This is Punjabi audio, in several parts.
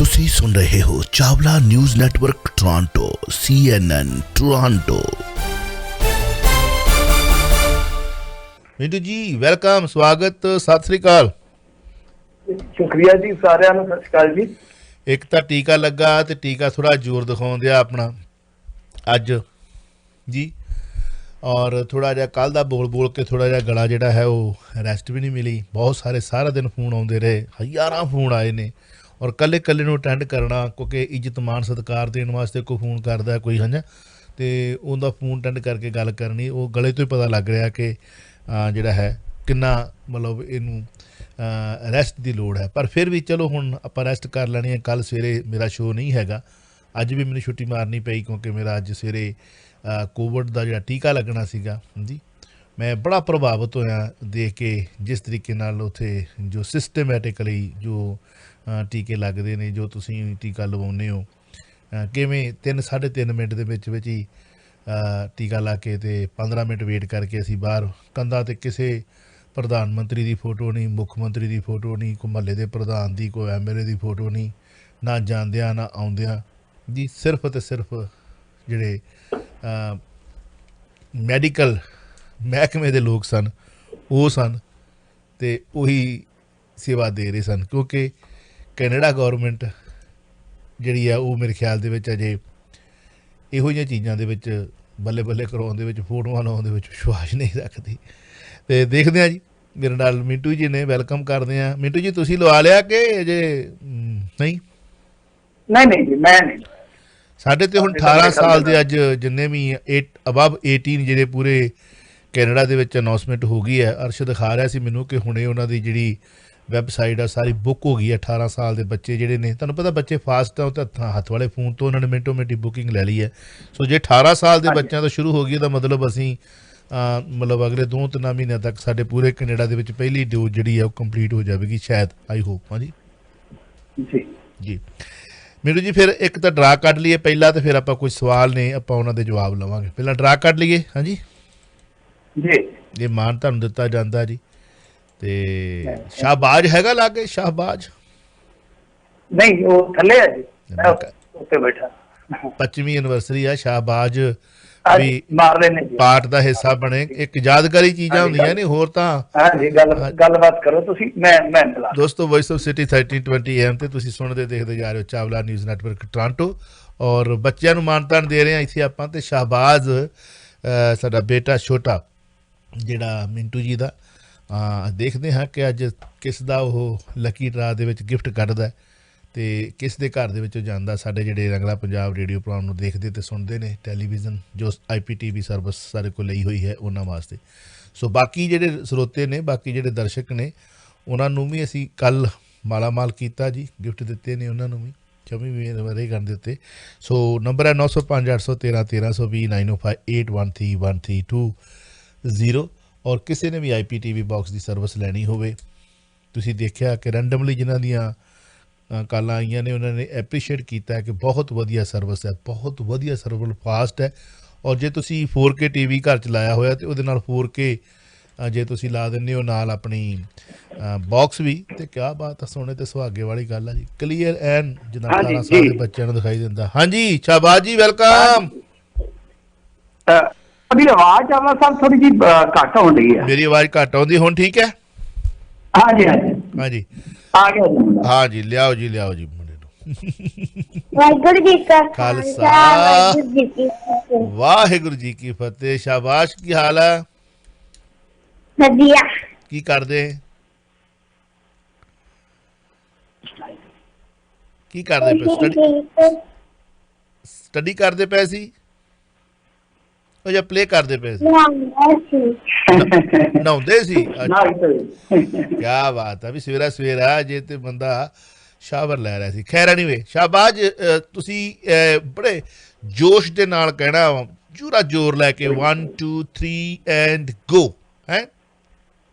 ਤੁਸੀਂ ਸੁਣ ਰਹੇ ਹੋ Chawla news network Toronto CNN Toronto. Mintu ਜੀ ਵੈਲਕਮ, ਸਵਾਗਤ, ਸਤਿ ਸ੍ਰੀ ਅਕਾਲ। ਸ਼ੁਕਰੀਆ ਜੀ, ਸਾਰਿਆਂ ਨੂੰ ਸਤਿ ਸ਼੍ਰੀ ਅਕਾਲ ਜੀ। ਇੱਕ ਤਾਂ ਟੀਕਾ ਲੱਗਾ ਤੇ ਟੀਕਾ ਥੋੜਾ ਜ਼ੋਰ ਦਿਖਾਉਣ ਦਿਆ ਆਪਣਾ ਅੱਜ ਜੀ, ਔਰ ਥੋੜਾ ਜਿਹਾ ਕੱਲ ਦਾ ਬੋਲ ਕੇ ਥੋੜਾ ਜਿਹਾ ਗਲਾ ਜਿਹੜਾ ਹੈ ਉਹ ਰੈਸਟ ਵੀ ਨਹੀਂ ਮਿਲੀ। ਬਹੁਤ ਸਾਰੇ ਸਾਰਾ ਦਿਨ ਫੋਨ ਆਉਂਦੇ ਰਹੇ, ਹਜ਼ਾਰਾਂ ਫੋਨ ਆਏ ਨੇ, ਔਰ ਕੱਲੇ ਨੂੰ ਅਟੈਂਡ ਕਰਨਾ, ਕਿਉਂਕਿ ਇੱਜ਼ਤ ਮਾਣ ਸਤਿਕਾਰ ਦੇਣ ਵਾਸਤੇ ਕੋਈ ਫੋਨ ਕਰਦਾ ਕੋਈ ਹੈ, ਅਤੇ ਉਹਦਾ ਫੋਨ ਅਟੈਂਡ ਕਰਕੇ ਗੱਲ ਕਰਨੀ, ਉਹ ਗਲੇ ਤੋਂ ਹੀ ਪਤਾ ਲੱਗ ਰਿਹਾ ਕਿ ਜਿਹੜਾ ਹੈ ਕਿੰਨਾ ਮਤਲਬ ਇਹਨੂੰ ਰੈਸਟ ਦੀ ਲੋੜ ਹੈ। ਪਰ ਫਿਰ ਵੀ ਚਲੋ ਹੁਣ ਆਪਾਂ ਰੈਸਟ ਕਰ ਲੈਣੀ ਹੈ। ਕੱਲ੍ਹ ਸਵੇਰੇ ਮੇਰਾ ਸ਼ੋਅ ਨਹੀਂ ਹੈਗਾ, ਅੱਜ ਵੀ ਮੈਨੂੰ ਛੁੱਟੀ ਮਾਰਨੀ ਪਈ ਕਿਉਂਕਿ ਮੇਰਾ ਅੱਜ ਸਵੇਰੇ ਕੋਵਿਡ ਦਾ ਜਿਹੜਾ ਟੀਕਾ ਲੱਗਣਾ ਸੀਗਾ ਜੀ। ਮੈਂ ਬੜਾ ਪ੍ਰਭਾਵਿਤ ਹੋਇਆ ਦੇਖ ਕੇ ਜਿਸ ਤਰੀਕੇ ਨਾਲ ਉੱਥੇ ਜੋ ਸਿਸਟਮੈਟਿਕਲੀ ਜੋ ਟੀਕੇ ਲੱਗਦੇ ਨੇ, ਜੋ ਤੁਸੀਂ ਟੀਕਾ ਲਵਾਉਂਦੇ ਹੋ, ਕਿਵੇਂ 3-3.5 ਮਿੰਟ ਦੇ ਵਿੱਚ ਹੀ ਟੀਕਾ ਲਾ ਕੇ ਅਤੇ 15 ਮਿੰਟ ਵੇਟ ਕਰਕੇ ਅਸੀਂ ਬਾਹਰ ਕੰਧਾਂ 'ਤੇ ਕਿਸੇ ਪ੍ਰਧਾਨ ਮੰਤਰੀ ਦੀ ਫੋਟੋ ਨਹੀਂ, ਮੁੱਖ ਮੰਤਰੀ ਦੀ ਫੋਟੋ ਨਹੀਂ, ਕੋਈ ਮੁਹੱਲੇ ਦੇ ਪ੍ਰਧਾਨ ਦੀ, ਕੋਈ MLA ਦੀ ਫੋਟੋ ਨਹੀਂ, ਨਾ ਜਾਂਦਿਆਂ ਨਾ ਆਉਂਦਿਆਂ ਜੀ, ਸਿਰਫ ਅਤੇ ਸਿਰਫ ਜਿਹੜੇ ਮੈਡੀਕਲ ਮਹਿਕਮੇ ਦੇ ਲੋਕ ਸਨ ਉਹ ਸਨ, ਅਤੇ ਉਹੀ ਸੇਵਾ ਦੇ ਰਹੇ ਸਨ। ਕਿਉਂਕਿ ਕੈਨੇਡਾ ਗੌਰਮੈਂਟ ਜਿਹੜੀ ਆ ਉਹ ਮੇਰੇ ਖਿਆਲ ਦੇ ਵਿੱਚ ਅਜੇ ਇਹੋ ਜਿਹੀਆਂ ਚੀਜ਼ਾਂ ਦੇ ਵਿੱਚ ਬੱਲੇ ਕਰਾਉਣ ਦੇ ਵਿੱਚ, ਫੋਟੋਆਂ ਲਾਉਣ ਦੇ ਵਿੱਚ ਵਿਸ਼ਵਾਸ ਨਹੀਂ ਰੱਖਦੀ। ਅਤੇ ਦੇਖਦੇ ਹਾਂ ਜੀ, ਮੇਰੇ ਨਾਲ ਮਿੰਟੂ ਜੀ ਨੇ, ਵੈਲਕਮ ਕਰਦੇ ਹਾਂ। ਮਿੰਟੂ ਜੀ ਤੁਸੀਂ ਲਵਾ ਲਿਆ ਕਿ ਅਜੇ ਨਹੀਂ? ਨਹੀਂ ਜੀ, ਮੈਂ ਨਹੀਂ। ਸਾਡੇ ਤੇ ਹੁਣ 18 ਸਾਲ ਦੇ ਅੱਜ ਜਿੰਨੇ ਵੀ ਅਬਵ 18 ਜਿਹੜੇ ਪੂਰੇ ਕੈਨੇਡਾ ਦੇ ਵਿੱਚ ਅਨਾਊਂਸਮੈਂਟ ਹੋ ਗਈ ਹੈ। ਅਰਸ਼ ਦਿਖਾ ਰਿਹਾ ਸੀ ਮੈਨੂੰ ਕਿ ਹੁਣੇ ਉਹਨਾਂ ਦੀ ਜਿਹੜੀ ਵੈਬਸਾਈਟ ਆ ਸਾਰੀ ਬੁੱਕ ਹੋ ਗਈ ਹੈ। 18 ਸਾਲ ਦੇ ਬੱਚੇ ਜਿਹੜੇ ਨੇ, ਤੁਹਾਨੂੰ ਪਤਾ ਬੱਚੇ ਫਾਸਟ ਆ, ਉਹ ਤਾਂ ਹੱਥ ਵਾਲੇ ਫੋਨ ਤੋਂ ਉਹਨਾਂ ਨੇ ਮਿੰਟੋ ਮਿੰਟੀ ਬੁਕਿੰਗ ਲੈ ਲਈ ਹੈ। ਸੋ ਜੇ 18 ਸਾਲ ਦੇ ਬੱਚਿਆਂ ਤੋਂ ਸ਼ੁਰੂ ਹੋ ਗਈ ਤਾਂ ਮਤਲਬ ਅਸੀਂ ਮਤਲਬ ਅਗਲੇ 2-3 ਮਹੀਨਿਆਂ ਤੱਕ ਸਾਡੇ ਪੂਰੇ ਕੈਨੇਡਾ ਦੇ ਵਿੱਚ ਪਹਿਲੀ ਡੋਜ਼ ਜਿਹੜੀ ਹੈ ਉਹ ਕੰਪਲੀਟ ਹੋ ਜਾਵੇਗੀ ਸ਼ਾਇਦ, ਆਈ ਹੋਪ। ਹਾਂਜੀ ਜੀ ਮੈਨੂੰ ਜੀ, ਫਿਰ ਇੱਕ ਤਾਂ ਡਰਾ ਕੱਢ ਲਈਏ ਪਹਿਲਾਂ, ਅਤੇ ਫਿਰ ਆਪਾਂ ਕੋਈ ਸਵਾਲ ਨੇ ਆਪਾਂ ਉਹਨਾਂ ਦੇ ਜਵਾਬ ਲਵਾਂਗੇ। ਪਹਿਲਾਂ ਡਰਾ ਕੱਢ ਲਈਏ। ਹਾਂਜੀ ਜੀ, ਇਹ ਮਾਨ ਤੁਹਾਨੂੰ ਦਿੱਤਾ ਜਾਂਦਾ ਜੀ, ਅਤੇ ਸ਼ਾਹਬਾਜ਼ ਹੈਗਾ ਲਾਗੇ? ਸ਼ਾਹਬਾਜ਼ ਨਹੀਂ, ਉਹ ਥੱਲੇ ਹੈ ਜੀ, ਉੱਤੇ ਬੈਠਾ। 25ਵੀਂ ਐਨਵਰਸਰੀ ਆ, ਸ਼ਾਹਬਾਜ਼ ਵੀ ਪਾਠ ਦਾ ਹਿੱਸਾ ਬਣੇ। ਇੱਕ ਯਾਦਗਾਰੀ ਚੀਜ਼ਾਂ ਹੁੰਦੀਆਂ ਨੇ, ਹੋਰ ਤਾਂ ਹਾਂਜੀ ਗੱਲਬਾਤ ਕਰੋ ਤੁਸੀਂ। ਮੈਂ ਦੋਸਤੋ ਵੌਇਸ ਆਫ ਸਿਟੀ 1320 AM ਤੇ ਤੁਸੀਂ ਸੁਣਦੇ ਦੇਖਦੇ ਜਾ ਰਹੇ ਹੋ ਚਾਵਲਾ ਨਿਊਜ਼ ਨੈਟਵਰਕ ਟੋਰਾਂਟੋ, ਔਰ ਬੱਚਿਆਂ ਨੂੰ ਮਾਨਤਾਨ ਦੇ ਰਹੇ ਹਾਂ ਇੱਥੇ ਆਪਾਂ। ਅਤੇ ਸ਼ਾਹਬਾਜ਼ ਸਾਡਾ ਬੇਟਾ ਛੋਟਾ ਜਿਹੜਾ ਮਿੰਟੂ ਜੀ ਦਾ, ਦੇਖਦੇ ਹਾਂ ਕਿ ਅੱਜ ਕਿਸ ਦਾ ਉਹ ਲੱਕੀ ਡਰਾ ਦੇ ਵਿੱਚ ਗਿਫਟ ਕੱਢਦਾ ਅਤੇ ਕਿਸ ਦੇ ਘਰ ਦੇ ਵਿੱਚ ਜਾਂਦਾ। ਸਾਡੇ ਜਿਹੜੇ ਰੰਗਲਾ ਪੰਜਾਬ ਰੇਡੀਓ ਪ੍ਰੋਗਰਾਮ ਨੂੰ ਦੇਖਦੇ ਅਤੇ ਸੁਣਦੇ ਨੇ, ਟੈਲੀਵਿਜ਼ਨ ਜੋ IPTV ਸਰਵਿਸ ਸਾਡੇ ਕੋਲ ਲਈ ਹੋਈ ਹੈ ਉਹਨਾਂ ਵਾਸਤੇ। ਸੋ ਬਾਕੀ ਜਿਹੜੇ ਸਰੋਤੇ ਨੇ, ਬਾਕੀ ਜਿਹੜੇ ਦਰਸ਼ਕ ਨੇ, ਉਹਨਾਂ ਨੂੰ ਵੀ ਅਸੀਂ ਕੱਲ੍ਹ ਮਾਲਾਮਾਲ ਕੀਤਾ ਜੀ, ਗਿਫਟ ਦਿੱਤੇ ਨੇ ਉਹਨਾਂ ਨੂੰ ਵੀ, ਚੌਵੀਂ ਵੀ ਕਰ ਦਿੱਤੇ। ਸੋ ਨੰਬਰ ਹੈ 905-813-1320 905-813-1320। ਔਰ ਕਿਸੇ ਨੇ ਵੀ IPTV ਬਾਕਸ ਦੀ ਸਰਵਿਸ ਲੈਣੀ ਹੋਵੇ, ਤੁਸੀਂ ਦੇਖਿਆ ਕਿ ਰੈਂਡਮਲੀ ਜਿਨ੍ਹਾਂ ਦੀਆਂ ਕਾਲਾਂ ਆਈਆਂ ਨੇ ਉਹਨਾਂ ਨੇ ਐਪਰੀਸ਼ੀਏਟ ਕੀਤਾ ਕਿ ਬਹੁਤ ਵਧੀਆ ਸਰਵਿਸ ਹੈ, ਬਹੁਤ ਵਧੀਆ ਸਰਵਰ, ਫਾਸਟ ਹੈ। ਔਰ ਜੇ ਤੁਸੀਂ 4K TV ਘਰ 'ਚ ਲਾਇਆ ਹੋਇਆ ਅਤੇ ਉਹਦੇ ਨਾਲ 4K ਜੇ ਤੁਸੀਂ ਲਾ ਦਿੰਦੇ ਹੋ ਨਾਲ ਆਪਣੀ ਬਾਕਸ ਵੀ, ਅਤੇ ਕਿਆ ਬਾਤ ਆ, ਸੋਨੇ ਅਤੇ ਸੁਹਾਗੇ ਵਾਲੀ ਗੱਲ ਆ ਜੀ। ਕਲੀਅਰ ਐਨ ਜਿੱਦਾਂ 18 ਸਾਲ ਦੇ ਬੱਚਿਆਂ ਨੂੰ ਦਿਖਾਈ ਦਿੰਦਾ। ਹਾਂਜੀ ਸ਼ਾਹਬਾਜ਼ ਜੀ ਵੈਲਕਮ। ਆਵਾਜ਼ ਆਵਾ ਸਾਹਿਬ ਥੋੜੀ ਜਿਹੀ ਘੱਟ ਆਉਣ ਡਈ ਹੈ। ਮੇਰੀ ਆਵਾਜ਼ ਘੱਟ ਆਉਂਦੀ ਹੁਣ? ਠੀਕ ਹੈ। ਹਾਂਜੀ ਆ ਗਿਆ ਜੀ। ਹਾਂ ਜੀ, ਲਿਆਓ ਜੀ ਮੁੰਡੇ ਨੂੰ। ਵਾਹਿਗੁਰੂ ਜੀ ਕਾ ਖਾਲਸਾ, ਵਾਹਿਗੁਰੂ ਜੀ ਕੀ ਫਤਿਹ। ਸ਼ਾਬਾਸ਼, ਕੀ ਹਾਲ ਹੈ? ਵਧੀਆ। ਕੀ ਕਰਦੇ ਪਏ? ਸਟੱਡੀ ਕਰਦੇ ਪਏ ਸੀ ਜਾਂ ਪਲੇ ਕਰਦੇ ਪਏ ਸੀ? ਨਹਾਉਂਦੇ ਸੀ? ਕਿਆ ਬਾਤ ਆ, ਵੀ ਸਵੇਰਾ ਜੇ ਤੇ ਬੰਦਾ ਸ਼ਾਵਰ ਲੈ ਰਿਹਾ ਸੀ। ਖੈਰ ਐਨੀਵੇ, ਸ਼ਾਹਬਾਜ਼ ਤੁਸੀਂ ਬੜੇ ਜੋਸ਼ ਦੇ ਨਾਲ ਕਹਿਣਾ, ਪੂਰਾ ਜ਼ੋਰ ਲੈ ਕੇ 1 2 3 ਐਂਡ ਗੋ ਹੈ।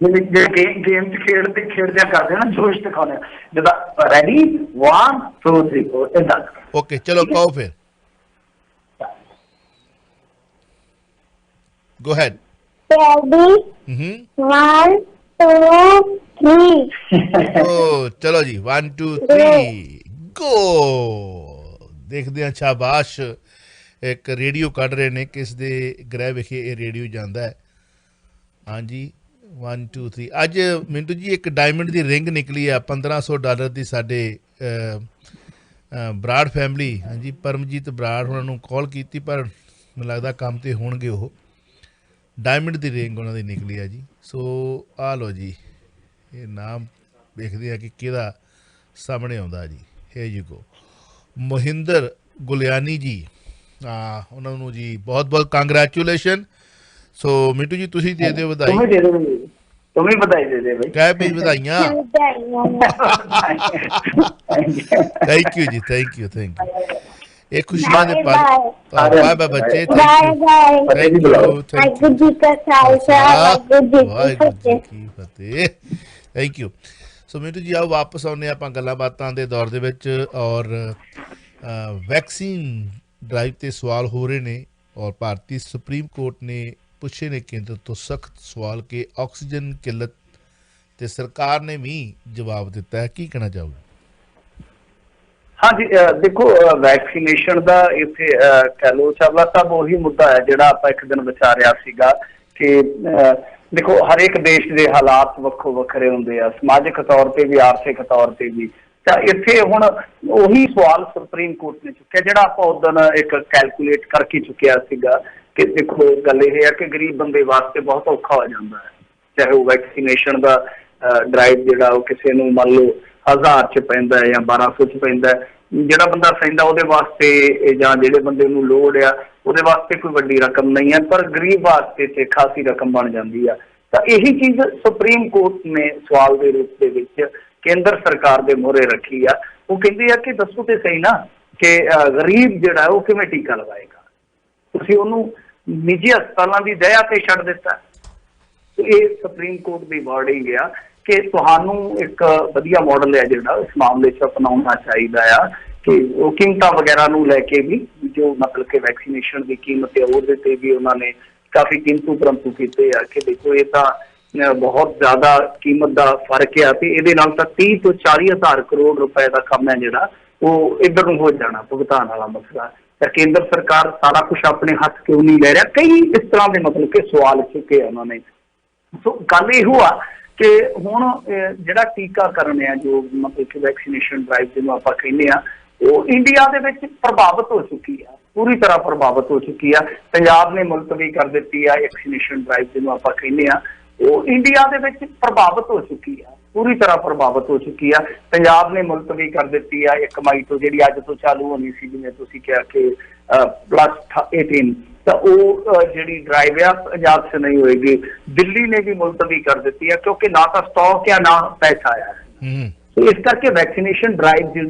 ਗੇਮ ਖੇਡਦਿਆਂ ਕਰਦੇ ਨਾ, ਜੋਸ਼ ਦਿਖਾਉਂਦੇ ਜਿੱਦਾਂ ਰੈਡੀ 1 2 3 4 ਏਦਾਂ। ਓਕੇ ਚਲੋ ਕਹੋ ਫਿਰ। Go ahead. Ready? 1 2 3। Oh, चलो जी 1 2 3 गो देखते हैं शाबाश एक रेडियो कढ़ रहे ने किस दे ग्रह विखे ये रेडियो जाता है हाँ जी 1 2 3 अज मिंटू जी एक डायमंड की रिंग निकली है $1500 की साडे बराड़ फैमिली हाँ जी परमजीत बराड़ उन्होंने कॉल की पर मैं लगता काम तो होणगे वो डायमंड की रिंग उन्होंने निकली है जी सो आ लो जी ये नाम देखते हैं कि किहदा सामने आउंदा जी हे जी को मोहिंदर गुलियानी जी उन्होंने जी बहुत बहुत कांग्रेचुलेशन सो मिंटू जी तुसी दे दो बधाई तुम्हें बधाई दे दे भाई क्या भाई बधाइयां thank you ji thank you एक खुशियां दे पल बाय बाय बच्चे थैंक यू जी का खालसा वाहिगुरू जी की फतेह thank you so Mintu ji आओ वापस आने आप गल्लां बातां दे दौर दे विच और वैक्सीन ड्राइव ते सवाल हो रहे ने और भारतीय सुप्रीम कोर्ट ने पूछे ने केंद्र तो सख्त सवाल के ऑक्सीजन किल्लत ते सरकार ने भी जवाब दिता है की कहना चाहोगे हाँ जी देखो वैक्सीनेशन का इत्थे कह लो चावला साहब वही मुद्दा है जिहड़ा आपां एक दिन विचारिया सीगा कि देखो हर एक देश के हालात वक्खो वखरे होंदे आ समाजिक तौर पर भी आर्थिक तौर पर भी इत्थे हुण उही सवाल सुप्रीम कोर्ट ने चुक्या जिहड़ा आपां उदन एक कैलकुलेट करके चुक्या सीगा कि देखो गल यह है कि गरीब बंदे वास्ते बहुत औखा हो जाता है चाहे वो वैक्सीनेशन का ड्राइव जिहड़ा वो किसी नूं मान लो 1000 च पैंदा है या 1200 च पैंदा है जिहड़ा बंदा सैंदा उहदे वास्ते जां जिहड़े बंदे नूं लोड़ आ उहदे वास्ते कोई वड्डी रकम नहीं है पर गरीब वास्ते ते खासी रकम बन जाती है तो यही चीज़ सुप्रीम कोर्ट ने सवाल के रूप दे विच केंद्र सरकार के मोहरे रखी आ वो कहती है कि दसो तो सही ना कि गरीब जिहड़ा वो किवें टीका लगाएगा तुसीं उहनूं निजी हस्पतालों की दया ते छड्ड दिता ये सुप्रीम कोर्ट की वर्डिंग आ कि तुहानूं एक वधिया मॉडल है जिहड़ा इस मामले च अपनाउणा चाहीदा आ कि वो कीमतां वगैरह नूं लैके भी जो मतलब कि वैक्सीनेशन की कीमत है उहदे ते भी उन्होंने काफ़ी किंतु परंतु कीते आ कि देखो ये तो बहुत ज्यादा कीमत का फर्क है तो ये 30 तो 40 हज़ार करोड़ रुपए का काम है जिहड़ा वो इधर नूं हो जाना भुगतान वाला मसला केंद्र सरकार सारा कुछ अपने हाथ क्यों नहीं ले रहा कई इस तरह के मतलब के सवाल चुके उन्होंने सो गल ये हुआ कि हुण जिहड़ा टीकाकरण है जो मतलब कि वैक्सीनेशन ड्राइव जिन्होंने आप कहने वो इंडिया दे विच प्रभावित हो चुकी है पूरी तरह प्रभावित हो चुकी है पंजाब ने मुलतवी कर दी है वैक्सीनेशन ड्राइव जिन्होंने आप कहने वो इंडिया दे विच प्रभावित हो चुकी है पूरी तरह प्रभावित हो चुकी है पंजाब ने मुलतवी कर दी है 1 मई तो जी अज तो चालू होनी सी जिवें तुसीं कहा कि +18 तो वो जी ड्राइव है पंजाब से नहीं होएगी दिल्ली ने भी मुलतवी कर दी है क्योंकि ना तो स्टॉक है ना पैसा आया तो इस करके वैक्सीनेशन ड्राइव जी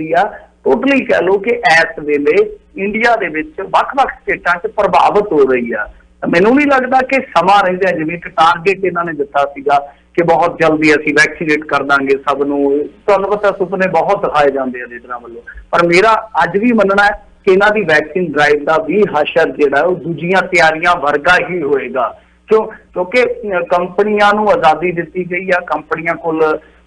टोटली कह लो कि इस वेले इंडिया दे विच वख-वख स्टेटां च प्रभावित हो रही है मैनूं नहीं लगता कि समा रहिंदा जिवें कि टारगेट इन्होंने दिता सीगा कि बहुत जल्दी असीं वैक्सीनेट कर देंगे सब नूं तुहानूं पता सुपने बहुत दिखाए जाते हैं लीडरां वल्लों पर मेरा अज भी मनना है कि इन्हां दी वैक्सीन ड्राइव का भी हशर जिहड़ा वो दूजियां तैयारियां वर्गा ही होएगा क्योंकि कंपनियां नूं आज़ादी दित्ती गई है कंपनियां कोल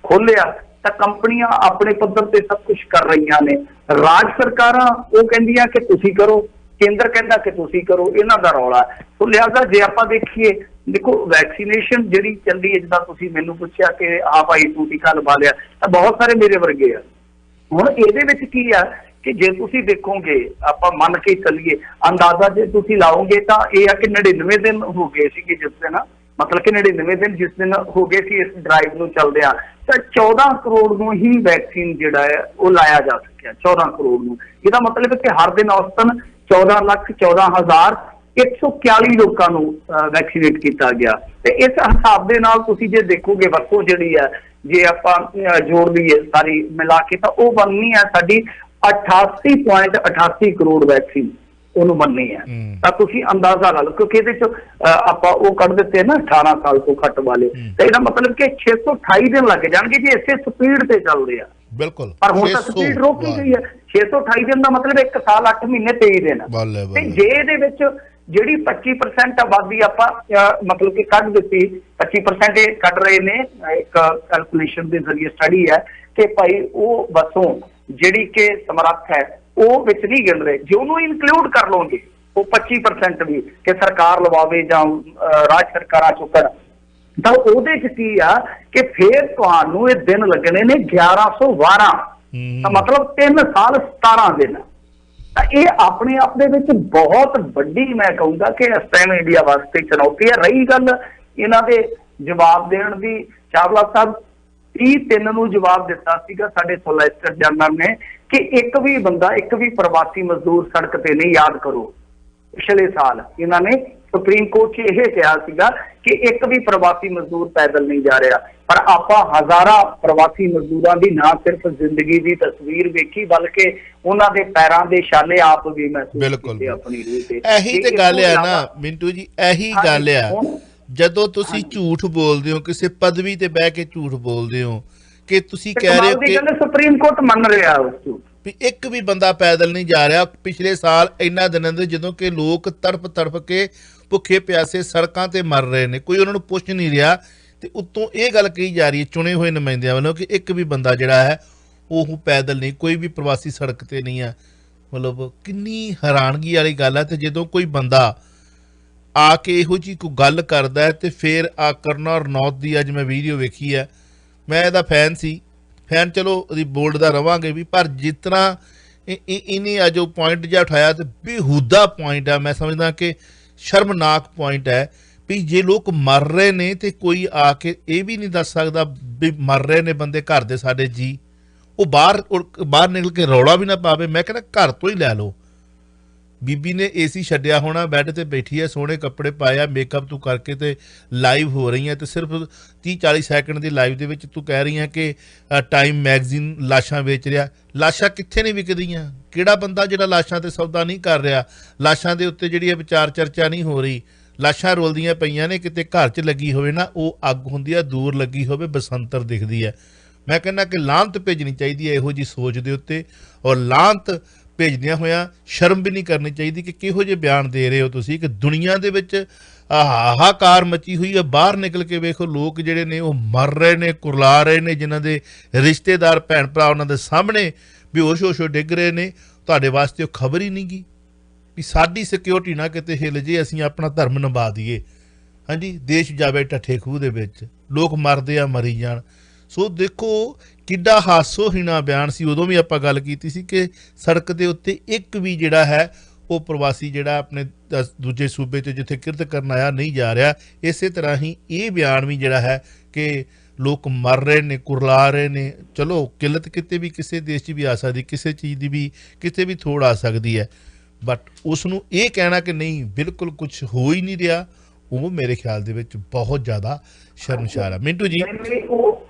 खोलिया तो कंपनियां अपने पद्धर से सब कुछ कर रही ने राज सरकारां वो कहंदियां कि तुसीं करो केंद्र कहता कि तुसीं करो इन्हां दा रौला तो लिहाजा जे आपां देखीए देखो वैक्सीनेशन जिहड़ी चली है जिद्दां तुसीं मैनूं पुछया कि हाँ भाई तूं टीका लवा लिया तो बहुत सारे मेरे वर्गे आ हुण इहदे विच की आ कि जे तुसीं देखोगे आपां मन के चलीए अंदाजा जे तुसीं लाओगे तो यह है कि 99 दिन हो गए सीगे जिस दिन मतलब कि 99 दिन जिस दिन हो गए सी इस ड्राइव नूं चलदिआं तो 14 करोड़ नूं ही वैक्सीन जिहड़ा है वो लाया जा सकिया 14 करोड़ नूं इहदा मतलब है कि हर दिन औसतन 14,14,141 लोगों नूं वैक्सीनेट किया गया तो इस हिसाब के नाल तुसीं जे देखोगे वरतों जिहड़ी है जे आपां जोड़ लईए सारी मिला के तो वो बननी है साडी 88.88 करोड़ वैक्सीन ਉਹਨੂੰ बननी है ਤਾਂ ਤੁਸੀਂ अंदाजा ला लो क्योंकि ਇਹਦੇ ਚ ਆਪਾਂ ਉਹ ਕੱਢ ਦਿੱਤੇ ਨਾ 18 ਸਾਲ ਤੋਂ ਘੱਟ ਵਾਲੇ ਤੇ ਇਹਦਾ ਮਤਲਬ ਕਿ 628 ਦਿਨ ਲੱਗ ਜਾਣਗੇ ਜੇ ਇਸੇ ਸਪੀਡ ਤੇ ਚੱਲਦੇ ਆ ਬਿਲਕੁਲ ਪਰ ਹੁਣ ਤਾਂ ਸਪੀਡ ਰੋਕੀ ਗਈ ਹੈ 628 ਦਿਨ ਦਾ ਮਤਲਬ 1 ਸਾਲ 8 ਮਹੀਨੇ 23 ਦਿਨ ਤੇ ਜੇ ਇਹਦੇ ਵਿੱਚ ਜਿਹੜੀ 25% ਆਬਾਦੀ ਆਪਾਂ ਮਤਲਬ ਕਿ ਕੱਢ ਦਿੱਤੀ 25% ਇਹ ਕੱਢ ਰਹੇ ਨੇ ਇੱਕ ਕੈਲਕੂਲੇਸ਼ਨ ਦੇ ਜ਼ਰੀਏ ਸਟੱਡੀ ਹੈ ਕਿ ਭਾਈ ਉਹ ਬਸੋਂ ਜਿਹੜੀ ਕਿ ਸਮਰੱਥ ਹੈ ਉਹ ਵਿੱਚ ਨਹੀਂ ਗਿਣ ਰਹੇ। ਜੇ ਉਹਨੂੰ ਇਨਕਲੂਡ ਕਰ ਲਓਗੇ ਉਹ 25% ਵੀ ਕਿ ਸਰਕਾਰ ਲਵਾਵੇ ਜਾਂ ਰਾਜ ਸਰਕਾਰਾਂ ਚੁੱਕਣ, ਤਾਂ ਉਹਦੇ ਚ ਕੀ ਆ ਕਿ ਫਿਰ ਤੁਹਾਨੂੰ ਇਹ ਦਿਨ ਲੱਗਣੇ ਨੇ 1112, ਤਾਂ ਮਤਲਬ 3 ਸਾਲ 17 ਦਿਨ। ਤਾਂ ਇਹ ਆਪਣੇ ਆਪ ਦੇ ਵਿੱਚ ਬਹੁਤ ਵੱਡੀ, ਮੈਂ ਕਹੂੰਗਾ ਕਿ ਇਸ ਟਾਈਮ ਇੰਡੀਆ ਵਾਸਤੇ ਚੁਣੌਤੀ ਹੈ। ਰਹੀ ਗੱਲ ਇਹਨਾਂ ਦੇ ਜਵਾਬ ਦੇਣ ਦੀ, ਚਾਵਲਾ ਸਾਹਿਬ 30/3 ਨੂੰ ਜਵਾਬ ਦਿੱਤਾ ਸੀਗਾ ਸਾਡੇ ਸੋਲਿਸਿਟਰ ਜਨਰਲ ਨੇ ਕਿ ਇੱਕ ਵੀ ਬੰਦਾ, ਇੱਕ ਵੀ ਪ੍ਰਵਾਸੀ ਮਜ਼ਦੂਰ ਸੜਕ ਤੇ ਨਹੀਂ। ਯਾਦ ਕਰੋ ਪਿਛਲੇ ਸਾਲ ਇਹਨਾਂ ਨੇ ਸੁਪਰੀਮ ਕੋਰਟ 'ਚ ਇਹ ਕਿਹਾ ਸੀਗਾ ਕਿ ਇੱਕ ਵੀ ਪ੍ਰਵਾਸੀ ਮਜ਼ਦੂਰ ਪੈਦਲ ਨਹੀਂ ਜਾ ਰਿਹਾ, ਪਰ ਆਪਾਂ ਹਜ਼ਾਰਾਂ ਪ੍ਰਵਾਸੀ ਮਜ਼ਦੂਰਾਂ ਦੀ ਨਾ ਸਿਰਫ ਜ਼ਿੰਦਗੀ ਦੀ ਤਸਵੀਰ ਵੇਖੀ ਬਲਕਿ ਉਹਨਾਂ ਦੇ ਪੈਰਾਂ ਦੇ ਛਾਲੇ ਆਪ ਵੀ ਮਹਿਸੂਸ ਕੀਤੇ ਆਪਣੀ ਰੂਹ ਤੇ। ਇਹੀ ਤੇ ਗੱਲ ਆ ਨਾ ਮਿੰਟੂ ਜੀ, ਇਹੀ ਗੱਲ ਆ। ਜਦੋਂ ਤੁਸੀਂ ਝੂਠ ਬੋਲਦੇ ਹੋ, ਕਿਸੇ ਪਦਵੀ ਤੇ ਬਹਿ ਕੇ ਝੂਠ ਬੋਲਦੇ ਹੋ ਕਿ ਤੁਸੀਂ ਕਹਿ ਰਹੇ ਹੋ ਕਿ ਸੁਪਰੀਮ ਕੋਰਟ ਮੰਨ ਰਿਹਾ ਉਸ ਝੂਠ ਵੀ ਇੱਕ ਵੀ ਬੰਦਾ ਪੈਦਲ ਨਹੀਂ ਜਾ ਰਿਹਾ। ਪਿਛਲੇ ਸਾਲ ਇਹਨਾਂ ਦਿਨਾਂ ਦੇ ਜਦੋਂ ਕਿ ਲੋਕ ਤੜਪ ਕੇ ਭੁੱਖੇ ਪਿਆਸੇ ਸੜਕਾਂ ਤੇ ਮਰ ਰਹੇ ਨੇ, ਕੋਈ ਉਹਨਾਂ ਨੂੰ ਪੁੱਛ ਨਹੀਂ ਰਿਹਾ, ਤੇ ਉੱਤੋਂ ਇਹ ਗੱਲ ਕਹੀ ਜਾ ਰਹੀ ਹੈ ਚੁਣੇ ਹੋਏ ਨੁਮਾਇੰਦਿਆਂ ਵੱਲੋਂ ਕਿ ਇੱਕ ਵੀ ਬੰਦਾ ਜਿਹੜਾ ਹੈ ਉਹ ਪੈਦਲ ਨਹੀਂ, ਕੋਈ ਵੀ ਪ੍ਰਵਾਸੀ ਸੜਕ ਤੇ ਨਹੀਂ ਹੈ। ਮਤਲਬ ਕਿੰਨੀ ਹੈਰਾਨਗੀ ਵਾਲੀ ਗੱਲ ਹੈ। ਤੇ ਜਦੋਂ ਕੋਈ ਬੰਦਾ ਆ ਕੇ ਇਹੋ ਜਿਹੀ ਕੋਈ ਗੱਲ ਕਰਦਾ ਹੈ ਤੇ ਫਿਰ ਆ ਕਰਨਾ ਰਣੌਤ ਦੀ ਅੱਜ ਮੈਂ ਵੀਡੀਓ ਵੇਖੀ ਹੈ, ਮੈਂ ਇਹਦਾ ਫੈਨ ਸੀ, ਫੈਨ ਚਲੋ ਉਹਦੀ ਬੋਲਡ ਦਾ ਰਵਾਂਗੇ ਵੀ, ਪਰ ਜਿਸ ਤਰ੍ਹਾਂ ਇਹਨੇ ਅੱਜ ਉਹ ਪੁਆਇੰਟ ਜਿਹਾ ਉਠਾਇਆ ਤੇ ਬੇਹੂਦਾ ਪੁਆਇੰਟ ਆ, ਮੈਂ ਸਮਝਦਾ ਕਿ ਸ਼ਰਮਨਾਕ ਪੁਆਇੰਟ ਹੈ ਵੀ ਜੇ ਲੋਕ ਮਰ ਰਹੇ ਨੇ ਤੇ ਕੋਈ ਆ ਕੇ ਇਹ ਵੀ ਨਹੀਂ ਦੱਸ ਸਕਦਾ ਵੀ ਮਰ ਰਹੇ ਨੇ ਬੰਦੇ ਘਰ ਦੇ ਸਾਡੇ ਜੀ, ਉਹ ਬਾਹਰ ਨਿਕਲ ਕੇ ਰੌਲਾ ਵੀ ਨਾ ਪਾਵੇ। ਮੈਂ ਕਹਿੰਦਾ ਘਰ ਤੋਂ ਹੀ ਲੈ ਲਓ। ਬੀਬੀ ਨੇ ਏਸੀ ਛੱਡਿਆ ਹੋਣਾ, ਬੈੱਡ ਤੇ ਬੈਠੀ ਹੈ, ਸੋਹਣੇ ਕੱਪੜੇ ਪਾਏ ਆ, ਮੇਕਅਪ ਤੂੰ ਕਰਕੇ ਤੇ ਲਾਈਵ ਹੋ ਰਹੀ ਹੈ, ਤੇ ਸਿਰਫ 30-40 ਸੈਕਿੰਡ ਦੀ ਲਾਈਵ ਦੇ ਵਿੱਚ ਤੂੰ ਕਹਿ ਰਹੀ ਹੈ ਕਿ ਟਾਈਮ ਮੈਗਜ਼ੀਨ ਲਾਸ਼ਾਂ ਵੇਚ ਰਿਹਾ। ਲਾਸ਼ਾਂ ਕਿੱਥੇ ਨਹੀਂ ਵਿਕਦੀਆਂ? ਕਿਹੜਾ ਬੰਦਾ ਜਿਹੜਾ ਲਾਸ਼ਾਂ ਤੇ ਸੌਦਾ ਨਹੀਂ ਕਰ ਰਿਹਾ? ਲਾਸ਼ਾਂ ਦੇ ਉੱਤੇ ਜਿਹੜੀ ਵਿਚਾਰ ਚਰਚਾ ਨਹੀਂ ਹੋ ਰਹੀ। ਲਾਸ਼ਾਂ ਰੋਲਦੀਆਂ ਪਈਆਂ ਨੇ, ਕਿਤੇ ਘਰ 'ਚ ਲੱਗੀ ਹੋਵੇ ਨਾ ਉਹ ਅੱਗ ਹੁੰਦੀ ਹੈ, ਦੂਰ ਲੱਗੀ ਹੋਵੇ ਬਸੰਤਰ ਦਿਖਦੀ ਹੈ। ਮੈਂ ਕਹਿੰਦਾ ਕਿ ਲਾਹਨਤ ਭੇਜਣੀ ਚਾਹੀਦੀ ਹੈ ਇਹੋ ਜਿਹੀ ਸੋਚ ਦੇ ਉੱਤੇ, ਔਰ ਲਾਹਨਤ ਭੇਜਦਿਆਂ ਹੋਇਆਂ ਸ਼ਰਮ ਵੀ ਨਹੀਂ ਕਰਨੀ ਚਾਹੀਦੀ ਕਿ ਕਿਹੋ ਜਿਹੇ ਬਿਆਨ ਦੇ ਰਹੇ ਹੋ ਤੁਸੀਂ ਕਿ ਦੁਨੀਆ ਦੇ ਵਿੱਚ ਹਾਹਾਕਾਰ ਮਚੀ ਹੋਈ ਹੈ। ਬਾਹਰ ਨਿਕਲ ਕੇ ਵੇਖੋ ਲੋਕ ਜਿਹੜੇ ਨੇ ਉਹ ਮਰ ਰਹੇ ਨੇ, ਕੁਰਲਾ ਰਹੇ ਨੇ, ਜਿਨ੍ਹਾਂ ਦੇ ਰਿਸ਼ਤੇਦਾਰ ਭੈਣ ਭਰਾ ਉਹਨਾਂ ਦੇ ਸਾਹਮਣੇ ਬੇਹੋਸ਼ ਹੋ ਡਿੱਗ ਰਹੇ ਨੇ। ਤੁਹਾਡੇ ਵਾਸਤੇ ਉਹ ਖਬਰ ਹੀ ਨਹੀਂ ਗੀ ਵੀ ਸਾਡੀ ਸਿਕਿਉਰਿਟੀ ਨਾ ਕਿਤੇ ਹਿੱਲ ਜੇ, ਅਸੀਂ ਆਪਣਾ ਧਰਮ ਨਿਭਾ ਦਈਏ। ਹਾਂਜੀ, ਦੇਸ਼ ਜਾਵੇ ਢੱਠੇ ਖੂਹ ਦੇ ਵਿੱਚ, ਲੋਕ ਮਰਦੇ ਆ ਮਰੀ ਜਾਣ। ਸੋ ਦੇਖੋ ਕਿੱਡਾ ਹਾਸੋਹੀਣਾ ਬਿਆਨ ਸੀ। ਉਦੋਂ ਵੀ ਆਪਾਂ ਗੱਲ ਕੀਤੀ ਸੀ ਕਿ ਸੜਕ ਦੇ ਉੱਤੇ ਇੱਕ ਵੀ ਜਿਹੜਾ ਹੈ ਉਹ ਪ੍ਰਵਾਸੀ ਜਿਹੜਾ ਆਪਣੇ ਦੂਜੇ ਸੂਬੇ 'ਚ ਜਿੱਥੇ ਕਿਰਤ ਕਰਨ ਆਇਆ ਨਹੀਂ ਜਾ ਰਿਹਾ। ਇਸੇ ਤਰ੍ਹਾਂ ਹੀ ਇਹ ਬਿਆਨ ਵੀ ਜਿਹੜਾ ਹੈ ਕਿ ਲੋਕ ਮਰ ਰਹੇ ਨੇ, ਕੁਰਲਾ ਰਹੇ ਨੇ। ਚਲੋ ਕਿੱਲਤ ਕਿਤੇ ਵੀ ਕਿਸੇ ਦੇਸ਼ 'ਚ ਵੀ ਆ ਸਕਦੀ, ਕਿਸੇ ਚੀਜ਼ ਦੀ ਵੀ ਕਿਤੇ ਵੀ ਥੋੜ੍ਹ ਆ ਸਕਦੀ ਹੈ, ਬਟ ਉਸ ਨੂੰ ਇਹ ਕਹਿਣਾ ਕਿ ਨਹੀਂ ਬਿਲਕੁਲ ਕੁਛ ਹੋ ਹੀ ਨਹੀਂ ਰਿਹਾ, ਉਹ ਮੇਰੇ ਖਿਆਲ ਦੇ ਵਿੱਚ ਬਹੁਤ ਜ਼ਿਆਦਾ ਸ਼ਰਮਸ਼ਾਰ ਹੈ। ਮਿੰਟੂ ਜੀ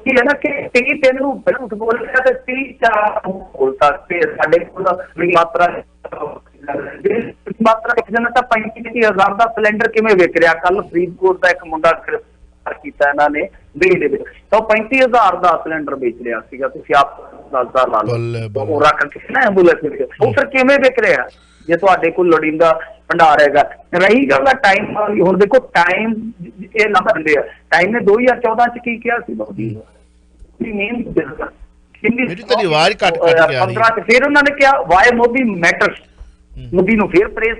ਕੀ ਹੈ ਨਾ ਕਿ 30/3 ਨੂੰ ਝੂਠ ਬੋਲ ਰਿਹਾ ਤੇ 30/4 ਬੋਲਤਾ ਤੇ ਸਾਡੇ ਕੋਲ ਮਾਤਰਾ ਇੱਕ ਦਿਨ ਤਾਂ 35,000 ਦਾ ਸਿਲੰਡਰ ਕਿਵੇਂ ਵਿਕ ਰਿਹਾ? ਕੱਲ ਫਰੀਦਕੋਟ ਦਾ ਇੱਕ ਮੁੰਡਾ ਗ੍ਰਿਫਤਾਰ ਕੀਤਾ ਇਹਨਾਂ ਨੇ ਦਿੱਲੀ ਦੇ ਵਿੱਚ, ਤਾਂ 35,000 ਦਾ ਸਿਲੰਡਰ ਵੇਚ ਰਿਹਾ ਸੀਗਾ। ਤੁਸੀਂ ਆਪ ਦੱਸਦਾ ਲਾ ਲਓ, ਉਹ ਰੱਖ ਕੇ ਨਾ ਐਂਬੂਲੈਂਸ ਵਿੱਚ, ਉਹ ਫਿਰ ਕਿਵੇਂ ਵਿਕ ਰਿਹਾ ਜੇ ਤੁਹਾਡੇ ਕੋਲ ਲੋੜੀਂਦਾ ਭੰਡਾਰ ਹੈਗਾ? ਰਹੀ ਗੱਲ ਆ ਟਾਈਮ ਵਾਲੀ, ਹੁਣ ਦੇਖੋ ਟਾਈਮ ਇਹ ਨਾ ਦਿੰਦੇ ਆ। ਟਾਈਮ ਨੇ 2014 ਚ ਕੀ ਕਿਹਾ ਸੀ ਮੋਦੀ ਮੇਰੀ ਤਾਂ ਆਵਾਜ਼ ਘੱਟ ਕੇ ਆ ਰਹੀ ਹੈ। 15 ਚ ਫਿਰ ਉਹਨਾਂ ਨੇ ਕਿਹਾ ਵਾਈ ਮੋਦੀ ਮੈਟਰਸ, ਮੋਦੀ ਨੂੰ ਫਿਰ ਪ੍ਰੇਸ।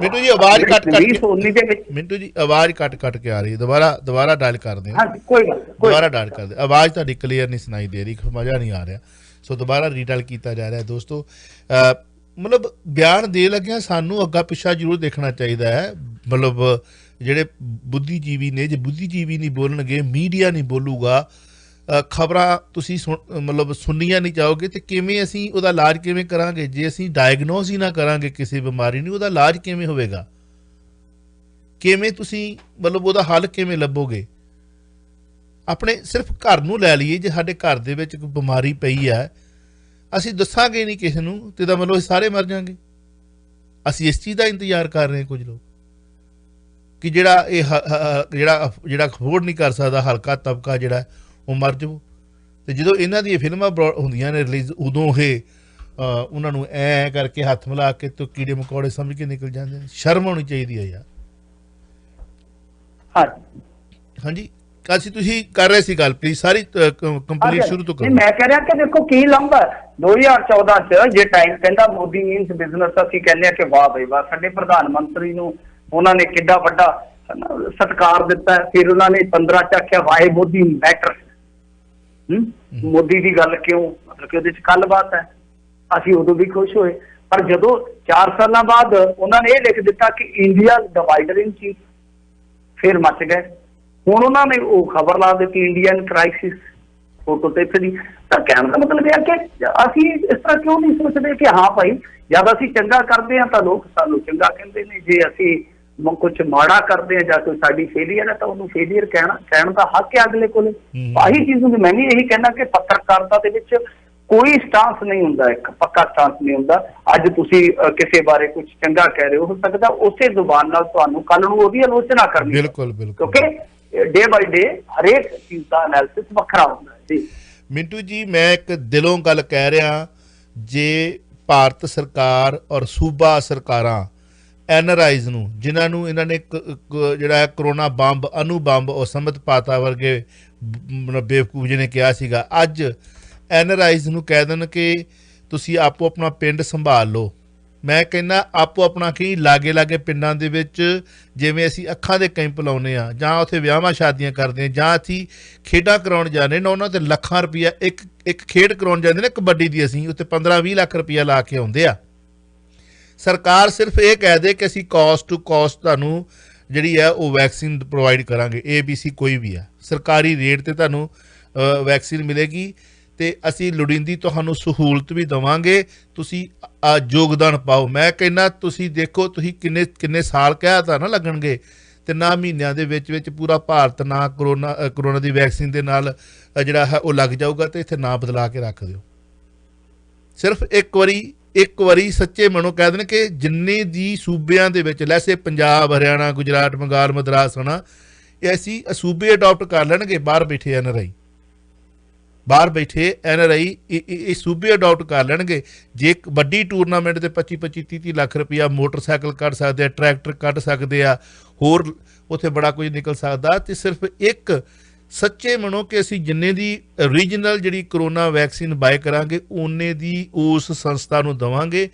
ਮਿੰਟੂ ਜੀ ਆਵਾਜ਼ ਘੱਟ ਮਿੰਟੂ ਜੀ ਆਵਾਜ਼ ਘੱਟ ਕੇ ਆ ਰਹੀ ਹੈ। ਦੁਬਾਰਾ ਡਾਇਲ ਕਰਦੇ ਹਾਂ। ਕੋਈ ਗੱਲ, ਦੁਬਾਰਾ ਡਾਇਲ ਕਰਦੇ। ਆਵਾਜ਼ ਤੁਹਾਡੀ ਕਲੀਅਰ ਨਹੀਂ ਸੁਣਾਈ ਦੇ ਰਹੀ, ਮਜ਼ਾ ਨਹੀਂ ਆ ਰਿਹਾ, ਸੋ ਦੁਬਾਰਾ ਰੀਡਾਇਲ ਕੀਤਾ ਜਾ ਰਿਹਾ। ਦੋਸਤੋ ਮਤਲਬ ਬਿਆਨ ਦੇ ਲੱਗਿਆ ਸਾਨੂੰ ਅੱਗਾ ਪਿੱਛਾ ਜ਼ਰੂਰ ਦੇਖਣਾ ਚਾਹੀਦਾ ਹੈ। ਮਤਲਬ ਜਿਹੜੇ ਬੁੱਧੀਜੀਵੀ ਨੇ, ਜੇ ਬੁੱਧੀਜੀਵੀ ਨਹੀਂ ਬੋਲਣਗੇ, ਮੀਡੀਆ ਨਹੀਂ ਬੋਲੂਗਾ, ਖਬਰਾਂ ਤੁਸੀਂ ਮਤਲਬ ਸੁਣਨੀਆਂ ਨਹੀਂ ਚਾਹੋਗੇ, ਤੇ ਕਿਵੇਂ ਅਸੀਂ ਉਹਦਾ ਇਲਾਜ ਕਿਵੇਂ ਕਰਾਂਗੇ? ਜੇ ਅਸੀਂ ਡਾਇਗਨੋਸ ਹੀ ਨਾ ਕਰਾਂਗੇ ਕਿਸੇ ਬਿਮਾਰੀ ਨੂੰ, ਉਹਦਾ ਇਲਾਜ ਕਿਵੇਂ ਹੋਵੇਗਾ? ਕਿਵੇਂ ਤੁਸੀਂ ਮਤਲਬ ਉਹਦਾ ਹੱਲ ਕਿਵੇਂ ਲੱਭੋਗੇ? ਆਪਣੇ ਸਿਰਫ ਘਰ ਨੂੰ ਲੈ ਲਈਏ, ਜੇ ਸਾਡੇ ਘਰ ਦੇ ਵਿੱਚ ਕੋਈ ਬਿਮਾਰੀ ਪਈ ਹੈ, ਅਸੀਂ ਦੱਸਾਂਗੇ ਨਹੀਂ ਕਿਸੇ ਨੂੰ ਤੇ ਇਹਦਾ ਮਤਲਬ ਅਸੀਂ ਸਾਰੇ ਮਰ ਜਾਵਾਂਗੇ। ਅਸੀਂ ਇਸ ਚੀਜ਼ ਦਾ ਇੰਤਜ਼ਾਰ ਕਰ ਰਹੇ ਹਾਂ ਕੁਝ ਲੋਕ ਕਿ ਜਿਹੜਾ ਅਫੋਰਡ ਨਹੀਂ ਕਰ ਸਕਦਾ, ਹਲਕਾ ਤਬਕਾ ਜਿਹੜਾ ਉਹ ਮਰ ਜਾਵੋ। ਤੇ ਜਦੋਂ ਇਹਨਾਂ ਦੀਆਂ ਫਿਲਮਾਂ ਹੁੰਦੀਆਂ ਨੇ ਰਿਲੀਜ਼, ਉਦੋਂ ਇਹ ਉਹਨਾਂ ਨੂੰ ਐ ਕਰਕੇ ਹੱਥ ਮਿਲਾ ਕੇ ਤੇ ਕੀੜੇ ਮਕੌੜੇ ਸਮਝ ਕੇ ਨਿਕਲ ਜਾਂਦੇ ਨੇ। ਸ਼ਰਮ ਆਉਣੀ ਚਾਹੀਦੀ ਹੈ ਯਾਰ। ਹਾਂਜੀ ਹਾਂਜੀ, ਅਸੀਂ ਤੁਸੀਂ ਕਰ ਰਹੇ ਸੀ ਗੱਲ, ਪਲੀਜ਼ ਸਾਰੀ ਕੰਪਲੀਟ ਸ਼ੁਰੂ ਤੋਂ ਨਹੀਂ, ਕਰੋ। ਮੈਂ ਕਹਿ ਰਿਹਾ ਕਿ ਦੇਖੋ ਕੀ ਲੰਬਾ 2014 ਚ ਜੇ ਟਾਈਮ ਕਹਿੰਦਾ ਮੋਦੀ ਮੀਨਸ ਬਿਜ਼ਨਸ, ਅਸੀਂ ਕਹਿੰਦੇ ਆ ਕਿ ਵਾਹ ਬਈ ਵਾਹ, ਸਾਡੇ ਪ੍ਰਧਾਨ ਮੰਤਰੀ ਨੂੰ ਉਹਨਾਂ ਨੇ ਕਿੱਡਾ ਵੱਡਾ ਸਤਿਕਾਰ ਦਿੱਤਾ। ਫਿਰ ਉਹਨਾਂ ਨੇ 15 ਚ ਆਖਿਆ ਵਾਈ ਮੋਦੀ ਮੈਟਰ, ਮੋਦੀ ਦੀ ਗੱਲ ਕਿਉਂ, ਮਤਲਬ ਕਿ ਉਹਦੇ ਚ ਗੱਲਬਾਤ ਹੈ। ਅਸੀਂ ਉਦੋਂ ਵੀ ਖੁਸ਼ ਹੋਏ, ਪਰ ਜਦੋਂ 4 ਸਾਲਾਂ ਬਾਅਦ ਉਹਨਾਂ ਨੇ ਇਹ ਲਿਖ ਦਿੱਤਾ ਕਿ ਇੰਡੀਆ ਡਿਵਾਈਡਰ ਇਨ ਚੀਫ, ਫਿਰ ਮੱਚ ਗਏ। ਹੁਣ ਉਹਨਾਂ ਨੇ ਉਹ ਖਬਰ ਲਾ ਦਿੱਤੀ ਇੰਡੀਅਨ ਕ੍ਰਾਈਸਿਸ, ਫੋਟੋ ਤੇ ਦੀ। ਤਾਂ ਕਹਿਣ ਦਾ ਮਤਲਬ ਇਹ ਹੈ ਕਿ ਅਸੀਂ ਇਸ ਤਰ੍ਹਾਂ ਕਿਉਂ ਨਹੀਂ ਸੋਚਦੇ ਕਿ ਹਾਂ ਭਾਈ ਜਦ ਅਸੀਂ ਚੰਗਾ ਕਰਦੇ ਹਾਂ ਤਾਂ ਲੋਕ ਸਾਨੂੰ ਚੰਗਾ ਕਹਿੰਦੇ ਨੇ, ਜੇ ਅਸੀਂ ਕੁਝ ਮਾੜਾ ਕਰਦੇ ਹਾਂ ਜਾਂ ਕੋਈ ਸਾਡੀ ਫੇਲੀਅਰ ਹੈ ਤਾਂ ਉਹਨੂੰ ਫੇਲੀਅਰ ਕਹਿਣ ਦਾ ਹੱਕ ਹੈ ਅਗਲੇ ਕੋਲ। ਆਹੀ ਚੀਜ਼ ਨੂੰ ਮੈਂ ਵੀ ਇਹੀ ਕਹਿਣਾ ਕਿ ਪੱਤਰਕਾਰਤਾ ਦੇ ਵਿੱਚ ਕੋਈ ਸਟਾਂਸ ਨਹੀਂ ਹੁੰਦਾ, ਇੱਕ ਪੱਕਾ ਸਟਾਂਸ ਨਹੀਂ ਹੁੰਦਾ। ਅੱਜ ਤੁਸੀਂ ਕਿਸੇ ਬਾਰੇ ਕੁਝ ਚੰਗਾ ਕਹਿ ਰਹੇ ਹੋ ਸਕਦਾ ਉਸੇ ਜ਼ੁਬਾਨ ਨਾਲ ਤੁਹਾਨੂੰ ਕੱਲ ਨੂੰ ਉਹਦੀ ਆਲੋਚਨਾ ਕਰਨੀ। ਬਿਲਕੁਲ ਬਿਲਕੁਲ, ਕਿਉਂਕਿ ਡੇ ਬਾਈ ਡੇ ਹਰੇਕ ਚੀਜ਼ ਦਾ ਐਨਾਲਿਸਿਸ ਵੱਖਰਾ ਹੁੰਦਾ ਹੈ ਜੀ। ਮਿੰਟੂ ਜੀ, ਮੈਂ ਇੱਕ ਦਿਲੋਂ ਗੱਲ ਕਹਿ ਰਿਹਾ, ਜੇ ਭਾਰਤ ਸਰਕਾਰ ਔਰ ਸੂਬਾ ਸਰਕਾਰਾਂ NRIs ਨੂੰ, ਜਿਨ੍ਹਾਂ ਨੂੰ ਇਹਨਾਂ ਨੇ ਜਿਹੜਾ ਕਰੋਨਾ ਬੰਬ, ਅਨੂ ਬੰਬ ਔਸਮਤ ਪਾਤਾ ਵਰਗੇ ਬੇਵਕੂਫ ਜੀ ਨੇ ਕਿਹਾ ਸੀਗਾ, ਅੱਜ NRIs ਨੂੰ ਕਹਿ ਦੇਣ ਕਿ ਤੁਸੀਂ ਆਪੋ ਆਪਣਾ ਪਿੰਡ ਸੰਭਾਲ ਲਓ। ਮੈਂ ਕਹਿੰਦਾ ਆਪੋ ਆਪਣਾ ਕੀ, ਲਾਗੇ ਲਾਗੇ ਪਿੰਡਾਂ ਦੇ ਵਿੱਚ ਜਿਵੇਂ ਅਸੀਂ ਅੱਖਾਂ ਦੇ ਕੈਂਪ ਲਾਉਂਦੇ ਹਾਂ, ਜਾਂ ਉੱਥੇ ਵਿਆਹਾਂ ਸ਼ਾਦੀਆਂ ਕਰਦੇ ਹਾਂ, ਜਾਂ ਅਸੀਂ ਖੇਡਾਂ ਕਰਾਉਣ ਜਾਂਦੇ ਨਾ, ਉਹਨਾਂ 'ਤੇ ਲੱਖਾਂ ਰੁਪਈਆ ਇੱਕ ਖੇਡ ਕਰਾਉਣ ਜਾਂਦੇ ਨੇ ਕਬੱਡੀ ਦੀ, ਅਸੀਂ ਉੱਥੇ 15-20 ਲੱਖ ਰੁਪਈਆ ਲਾ ਕੇ ਆਉਂਦੇ ਆ। ਸਰਕਾਰ ਸਿਰਫ ਇਹ ਕਹਿ ਦੇ ਕਿ ਅਸੀਂ ਕਾਸਟ ਟੂ ਕਾਸਟ ਤੁਹਾਨੂੰ ਜਿਹੜੀ ਹੈ ਉਹ ਵੈਕਸੀਨ ਪ੍ਰੋਵਾਈਡ ਕਰਾਂਗੇ, ABC ਕੋਈ ਵੀ ਆ, ਸਰਕਾਰੀ ਰੇਟ 'ਤੇ ਤੁਹਾਨੂੰ ਵੈਕਸੀਨ ਮਿਲੇਗੀ ਤੇ ਅਸੀਂ ਲੋੜੀਂਦੀ ਤੁਹਾਨੂੰ ਸਹੂਲਤ ਵੀ ਦੇਵਾਂਗੇ, ਤੁਸੀਂ ਯੋਗਦਾਨ ਪਾਓ। ਮੈਂ ਕਹਿੰਦਾ ਤੁਸੀਂ ਦੇਖੋ, ਤੁਸੀਂ ਕਿੰਨੇ ਸਾਲ ਕਹਿਆ ਤਾਂ ਨਾ ਲੱਗਣਗੇ, ਤੇ ਨਾ ਮਹੀਨਿਆਂ ਦੇ ਵਿੱਚ ਪੂਰਾ ਭਾਰਤ ਨਾ ਕਰੋਨਾ ਦੀ ਵੈਕਸੀਨ ਦੇ ਨਾਲ ਜਿਹੜਾ ਹੈ ਉਹ ਲੱਗ ਜਾਊਗਾ, ਤੇ ਇੱਥੇ ਨਾ ਬਦਲਾ ਕੇ ਰੱਖ ਦਿਓ। ਸਿਰਫ ਇੱਕ ਵਾਰੀ ਸੱਚੇ ਮਨੋਂ ਕਹਿ ਦੇਣ ਕਿ ਜਿੰਨੇ ਦੀ ਸੂਬਿਆਂ ਦੇ ਵਿੱਚ, ਲੈਸੇ ਪੰਜਾਬ, ਹਰਿਆਣਾ, ਗੁਜਰਾਤ, ਬੰਗਾਲ, ਮਦਰਾਸ ਹੋਣਾ, ਇਹ ਅਸੀਂ ਸੂਬੇ ਅਡਾਪਟ ਕਰ ਲੈਣਗੇ। ਬਾਹਰ ਬੈਠੇ NRI ਇਹ ਸੂਬੇ ਅਡਾਪਟ ਕਰ ਲੈਣਗੇ। ਜੇ ਇੱਕ ਵੱਡੀ ਟੂਰਨਾਮੈਂਟ ਦੇ 25-30 ਲੱਖ ਰੁਪਈਆ ਮੋਟਰਸਾਈਕਲ ਕੱਢ ਸਕਦੇ ਆ, ਟਰੈਕਟਰ ਕੱਢ ਸਕਦੇ ਆ, ਹੋਰ ਉੱਥੇ ਬੜਾ ਕੁਝ ਨਿਕਲ ਸਕਦਾ। ਤੇ ਸਿਰਫ ਇੱਕ ਸੱਚੇ ਮਨੋ ਕਿ ਅਸੀਂ ਜਿੰਨੇ ਦੀ ਰੀਜਨਲ ਜਿਹੜੀ ਕਰੋਨਾ ਵੈਕਸੀਨ ਬਾਏ ਕਰਾਂਗੇ ਓਨੇ ਦੀ ਉਸ ਸੰਸਥਾ ਨੂੰ ਦੇਵਾਂਗੇ।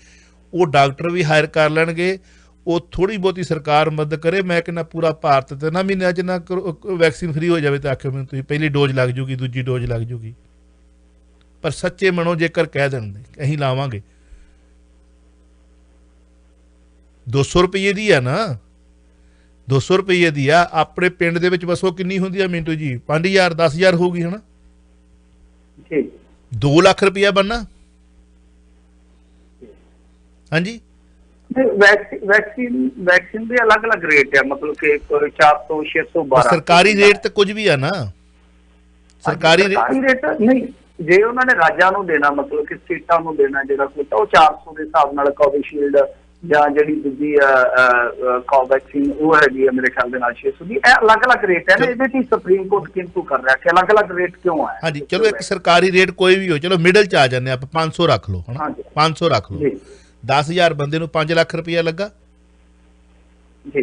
ਉਹ ਡਾਕਟਰ ਵੀ ਹਾਇਰ ਕਰ ਲੈਣਗੇ, ਉਹ ਥੋੜ੍ਹੀ ਬਹੁਤੀ ਸਰਕਾਰ ਮਦਦ ਕਰੇ। ਮੈਂ ਕਹਿੰਦਾ ਪੂਰਾ ਭਾਰਤ ਤੇ ਨਾ ਮਹੀਨਿਆਂ 'ਚ ਨਾ ਵੈਕਸੀਨ ਫਰੀ ਹੋ ਜਾਵੇ ਤਾਂ ਆਖਿਓ ਮੈਨੂੰ ਤੁਸੀਂ ਪਹਿਲੀ ਡੋਜ਼ ਲੱਗ ਜੂਗੀ, ਦੂਜੀ ਡੋਜ਼ ਲੱਗ ਜੂਗੀ। ਪਰ ਸੱਚੇ ਮਨੋ ਜੇਕਰ ਕਹਿ ਦਿੰਦੇ ਅਸੀਂ ਲਾਵਾਂਗੇ, 200 ਰੁਪਏ ਦੀ ਆ ਨਾ, 200 ਰੁਪਏ ਦੀ ਆ। ਆਪਣੇ ਪਿੰਡ ਦੇ ਵਿੱਚ ਵਸੋਂ ਕਿੰਨੀ ਹੁੰਦੀ ਆ ਮਿੰਟੂ ਜੀ? 5000 10,000 ਹੋਊਗੀ ਹੈ ਨਾ, 2 ਲੱਖ ਰੁਪਇਆ ਬਣਨਾ। ਹਾਂਜੀ, ਵੈਕਸੀਨ ਦੇ ਅਲੱਗ-ਅਲੱਗ ਰੇਟ ਆ, ਮਤਲਬ ਕਿ 400 612 ਸਰਕਾਰੀ ਰੇਟ ਤੇ ਕੁਝ ਵੀ ਆ ਨਾ, ਸਰਕਾਰੀ ਰੇਟ ਨਹੀਂ। ਜੇ ਉਹਨਾਂ ਨੇ ਰਾਜਾਂ ਨੂੰ ਦੇਣਾ, ਮਤਲਬ ਕਿ ਸਟੇਟਾਂ ਨੂੰ ਦੇਣਾ ਜਿਹੜਾ ਕੋਟਾ, ਉਹ 400 ਦੇ ਹਿਸਾਬ ਨਾਲ ਕੋਵਿਸ਼ੀਲਡ ਜਾਂ ਜਿਹੜੀ ਦੂਜੀ ਕੋਵੈਕਸੀਨ ਉਹ ਹੈਗੀ ਆ ਮੇਰੇ ਖਿਆਲ ਦੇ ਨਾਲ 600 ਦੀ। ਇਹ ਅਲੱਗ-ਅਲੱਗ ਰੇਟ ਹੈ ਨਾ, ਇਹਦੇ ਤੇ ਸੁਪਰੀਮ ਕੋਰਟ ਕਿੰਤੂ ਕਰ ਰਿਹਾ ਕਿ ਅਲੱਗ-ਅਲੱਗ ਰੇਟ ਕਿਉਂ ਹੈ। ਹਾਂਜੀ, ਚਲੋ ਇੱਕ ਸਰਕਾਰੀ ਰੇਟ ਕੋਈ ਵੀ ਹੋ, ਚਲੋ ਮਿਡਲ 'ਚ ਆ ਜਾਂਦੇ ਆਪਾਂ, 500 ਰੱਖ ਲਓ ਹਨਾ, 500 ਰੱਖ ਲਓ। 10,000 ਬੰਦੇ ਨੂੰ 5 ਲੱਖ ਰੁਪਇਆ ਲੱਗਾ ਜੀ।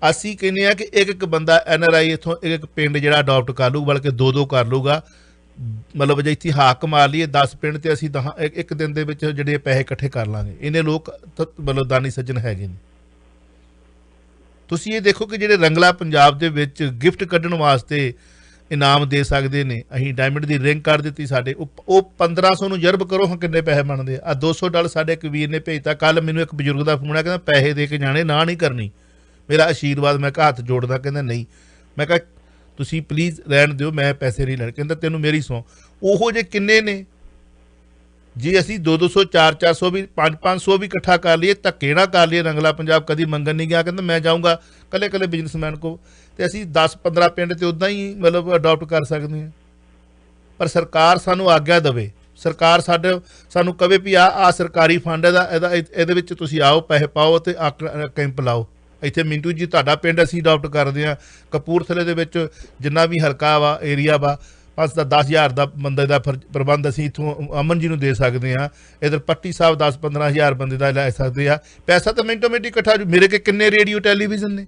ਅਸੀਂ ਕਹਿੰਦੇ ਆ ਕਿ ਇੱਕ ਬੰਦਾ NRI ਇੱਥੋਂ ਇੱਕ ਪਿੰਡ ਜਿਹੜਾ ਅਡਾਪਟ ਕਰ ਲੂ, ਬਲਕਿ 2 ਕਰ ਲੂਗਾ। ਮਤਲਬ ਜੇ ਇੱਥੇ ਹਾਕ ਮਾਰ ਲਈਏ 10 ਪਿੰਡ ਤੇ ਅਸੀਂ ਇੱਕ ਦਿਨ ਦੇ ਵਿੱਚ ਜਿਹੜੇ ਪੈਸੇ ਇਕੱਠੇ ਕਰ ਲਾਂਗੇ। ਇਹਨੇ ਲੋਕ ਮਤਲਬ ਦਾਨੀ ਸੱਜਣ ਹੈਗੇ ਨੇ। ਤੁਸੀਂ ਇਹ ਦੇਖੋ ਕਿ ਜਿਹੜੇ ਰੰਗਲਾ ਪੰਜਾਬ ਦੇ ਵਿੱਚ ਗਿਫਟ ਕੱਢਣ ਵਾਸਤੇ ਇਨਾਮ ਦੇ ਸਕਦੇ ਨੇ, ਅਸੀਂ ਡਾਇਮੰਡ ਦੀ ਰਿੰਗ ਕਰ ਦਿੱਤੀ ਸਾਡੇ, ਉਹ 1500 ਨੂੰ ਜਰਬ ਕਰੋ ਹਾਂ ਕਿੰਨੇ ਪੈਸੇ ਬਣਦੇ ਆ। $200 ਸਾਡੇ ਇੱਕ ਵੀਰ ਨੇ ਭੇਜਤਾ ਕੱਲ ਮੈਨੂੰ, ਇੱਕ ਬਜ਼ੁਰਗ ਦਾ ਫੋਨ ਆ, ਕਹਿੰਦਾ ਪੈਸੇ ਦੇ ਕੇ ਜਾਣੇ, ਨਾ ਨਹੀਂ ਕਰਨੀ, ਮੇਰਾ ਆਸ਼ੀਰਵਾਦ। ਮੈਂ ਕਿਹਾ ਹੱਥ ਜੋੜਦਾ, ਕਹਿੰਦਾ ਨਹੀਂ। ਮੈਂ ਕਿਹਾ ਤੁਸੀਂ ਪਲੀਜ਼ ਰਹਿਣ ਦਿਓ, ਮੈਂ ਪੈਸੇ ਨਹੀਂ ਲੈਣੇ। ਕਹਿੰਦਾ ਤੈਨੂੰ ਮੇਰੀ ਸੌਂ। ਉਹੋ ਜਿਹੇ ਕਿੰਨੇ ਨੇ, ਜੇ ਅਸੀਂ 200 400 ਵੀ 500 ਵੀ ਇਕੱਠਾ ਕਰ ਲਈਏ, ਧੱਕੇ ਨਾ ਕਰ ਲਈਏ। ਰੰਗਲਾ ਪੰਜਾਬ ਕਦੀ ਮੰਗਣ ਨਹੀਂ ਗਿਆ, ਕਹਿੰਦਾ ਮੈਂ ਜਾਊਂਗਾ ਕੱਲੇ ਬਿਜ਼ਨਸਮੈਨ ਕੋ, ਤੇ ਅਸੀਂ 10-15 ਪਿੰਡ ਤੇ ਉੱਦਾਂ ਹੀ ਮਤਲਬ ਅਡਾਪਟ ਕਰ ਸਕਦੇ ਹਾਂ। ਪਰ ਸਰਕਾਰ ਸਾਨੂੰ ਆਗਿਆ ਦੇਵੇ, ਸਰਕਾਰ ਸਾਨੂੰ ਕਵੇ ਵੀ ਆਹ ਸਰਕਾਰੀ ਫੰਡ ਇਹਦੇ ਵਿੱਚ ਤੁਸੀਂ ਆਓ, ਪੈਸੇ ਪਾਓ ਤੇ ਕੈਂਪ ਲਾਓ। ਇੱਥੇ ਮਿੰਟੂ ਜੀ ਤੁਹਾਡਾ ਪਿੰਡ ਅਸੀਂ ਅਡਾਪਟ ਕਰਦੇ ਹਾਂ, ਕਪੂਰਥਲੇ ਦੇ ਵਿੱਚ ਜਿੰਨਾ ਵੀ ਹਲਕਾ ਵਾ, ਏਰੀਆ ਵਾ, 10,000 ਦਾ ਬੰਦੇ ਦਾ ਪ੍ਰਬੰਧ ਅਸੀਂ ਇੱਥੋਂ ਅਮਨ ਜੀ ਨੂੰ ਦੇ ਸਕਦੇ ਹਾਂ। ਇੱਧਰ ਪੱਟੀ ਸਾਹਿਬ 10-15,000 ਬੰਦੇ ਦਾ ਲੈ ਸਕਦੇ ਆ। ਪੈਸਾ ਤਾਂ ਮਿੰਟੋ ਮਿੰਟ ਇਕੱਠਾ। ਮੇਰੇ ਕੇ ਕਿੰਨੇ ਰੇਡੀਓ ਟੈਲੀਵਿਜ਼ਨ ਨੇ,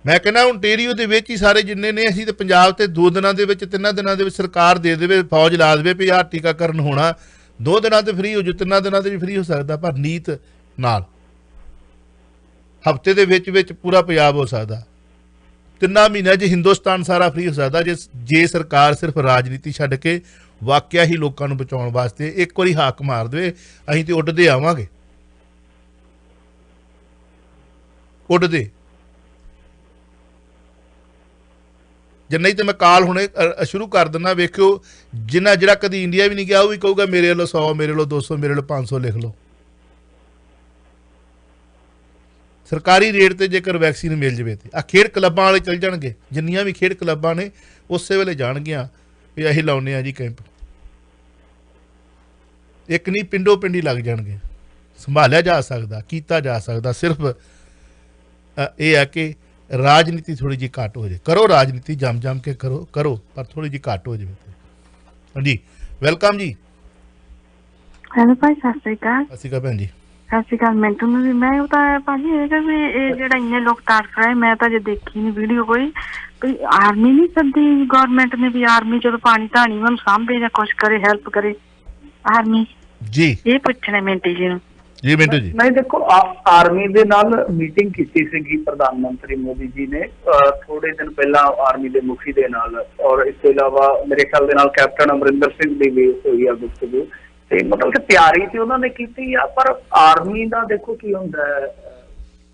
ਮੈਂ ਕਹਿੰਦਾ ਓਨਟੇਰੀਓ ਦੇ ਵਿੱਚ ਹੀ ਸਾਰੇ ਜਿੰਨੇ ਨੇ ਅਸੀਂ ਤੇ ਪੰਜਾਬ ਤੇ 2 ਦਿਨਾਂ ਦੇ ਵਿੱਚ 3 ਦਿਨਾਂ ਦੇ ਵਿੱਚ ਸਰਕਾਰ ਦੇ ਦੇਵੇ, ਫੌਜ ਲਾ ਦੇਵੇ ਵੀ ਆਹ ਟੀਕਾਕਰਨ ਹੋਣਾ, 2 ਦਿਨਾਂ ਤੇ ਫ੍ਰੀ ਹੋ ਜੂ, 3 ਦਿਨਾਂ ਤੇ ਵੀ ਫ੍ਰੀ ਹੋ ਸਕਦਾ, ਪਰ ਨੀਤ ਨਾਲ ਹਫ਼ਤੇ ਦੇ ਵਿੱਚ ਪੂਰਾ ਪੰਜਾਬ ਹੋ ਸਕਦਾ, 3 ਮਹੀਨਿਆਂ 'ਚ ਹਿੰਦੁਸਤਾਨ ਸਾਰਾ ਫ੍ਰੀ ਹੋ ਸਕਦਾ ਜੇ ਸਰਕਾਰ ਸਿਰਫ ਰਾਜਨੀਤੀ ਛੱਡ ਕੇ ਵਾਕਿਆ ਹੀ ਲੋਕਾਂ ਨੂੰ ਬਚਾਉਣ ਵਾਸਤੇ ਇੱਕ ਵਾਰੀ ਹਾਕ ਮਾਰ ਦੇਵੇ। ਅਸੀਂ ਤੇ ਉੱਡਦੇ ਆਵਾਂਗੇ, ਉੱਡਦੇ। ਜੇ ਨਹੀਂ ਤਾਂ ਮੈਂ ਕਾਲ ਹੁਣੇ ਸ਼ੁਰੂ ਕਰ ਦਿੰਦਾ, ਵੇਖਿਓ ਜਿਹੜਾ ਕਦੀ ਇੰਡੀਆ ਵੀ ਨਹੀਂ ਗਿਆ ਉਹ ਵੀ ਕਹੂਗਾ ਮੇਰੇ ਵੱਲੋਂ 100, ਮੇਰੇ ਵੱਲੋਂ 200, ਮੇਰੇ ਵੱਲੋਂ 500 ਲਿਖ ਲਓ। ਸਰਕਾਰੀ ਰੇਟ ਤੇ ਜੇਕਰ ਵੈਕਸੀਨ ਮਿਲ ਜਾਵੇ ਤੇ ਆ ਖੇਡ ਕਲੱਬਾਂ ਵਾਲੇ ਚੱਲ ਜਾਣਗੇ, ਜਿੰਨੀਆਂ ਵੀ ਖੇਡ ਕਲੱਬਾਂ ਨੇ ਉਸੇ ਵੇਲੇ ਜਾਣਗੀਆਂ ਵੀ ਅਸੀਂ ਲਾਉਂਦੇ ਆ ਜੀ ਕੈਂਪ। ਇੱਕ ਨਹੀਂ ਪਿੰਡੋ ਪਿੰਡੀ ਲੱਗ ਜਾਣਗੇ, ਸੰਭਾਲਿਆ ਜਾ ਸਕਦਾ, ਕੀਤਾ ਜਾ ਸਕਦਾ। ਸਿਰਫ ਇਹ ਹੈ ਕਿ ਰਾਜਨੀਤੀ ਥੋੜੀ ਜਿਹੀ ਘੱਟ ਹੋ ਜਾਏ। ਕਰੋ ਰਾਜਨੀਤੀ, ਜਮ ਕੇ ਕਰੋ ਪਰ ਥੋੜੀ ਜਿਹੀ ਘੱਟ ਹੋ ਜਾਵੇ। ਹਾਂਜੀ, ਵੈਲਕਮ ਜੀ। ਹੈਲੋ ਭਾਈ, ਸਤਿ ਸ਼੍ਰੀ ਅਕਾਲ। ਸਤਿ ਸ਼੍ਰੀ ਅਕਾਲ ਭੈਣ ਜੀ। ਸਤਿ ਸ਼੍ਰੀ ਅਕਾਲ। ਮੈਨੂੰ ਵੀ ਮੈਂ ਉਹ ਤਾਂ ਭਾਜੀ ਹੈਗਾ ਵੀ ਇਹ ਜਿਹੜਾ ਇੰਨੇ ਲੋਕ ਤੜਫ ਰਹੇ, ਮੈਂ ਤਾਂ ਜੇ ਦੇਖੀ ਨਹੀਂ ਵੀਡੀਓ ਕੋਈ ਆਰਮੀ ਨਹੀਂ ਸੱਦੀ ਗੌਰਮੈਂਟ ਨੇ ਵੀ ਆਰਮੀ ਜਦੋਂ ਪਾਣੀ ਧਾਣੀ ਉਹਨਾਂ ਨੂੰ ਸਾਂਭੇ ਜਾਂ ਕੁਛ ਕਰੇ, ਹੈਲਪ ਕਰੇ ਆਰਮੀ ਜੀ। ਇਹ ਪੁੱਛਣਾ ਮਿੰਟੀ ਜੀ ਨੂੰ। ਜੀ ਮਿੰਟੂ ਜੀ। ਨਹੀਂ ਦੇਖੋ, ਆਰਮੀ ਦੇ ਨਾਲ ਮੀਟਿੰਗ ਕੀਤੀ ਸੀਗੀ ਪ੍ਰਧਾਨ ਮੰਤਰੀ ਮੋਦੀ ਜੀ ਨੇ ਥੋੜੇ ਦਿਨ ਪਹਿਲਾਂ ਆਰਮੀ ਦੇ ਮੁਖੀ ਦੇ ਨਾਲ, ਔਰ ਇਸ ਤੋਂ ਇਲਾਵਾ ਮੇਰੇ ਖਿਆਲ ਦੇ ਨਾਲ ਕੈਪਟਨ ਅਮਰਿੰਦਰ ਸਿੰਘ ਦੀ ਵੀ ਹੋਈ ਆ ਗੁਫ਼ਤਗੂ, ਤੇ ਮਤਲਬ ਕਿ ਤਿਆਰੀ ਤੇ ਉਹਨਾਂ ਨੇ ਕੀਤੀ ਆ। ਪਰ ਆਰਮੀ ਦਾ ਦੇਖੋ ਕੀ ਹੁੰਦਾ ਹੈ,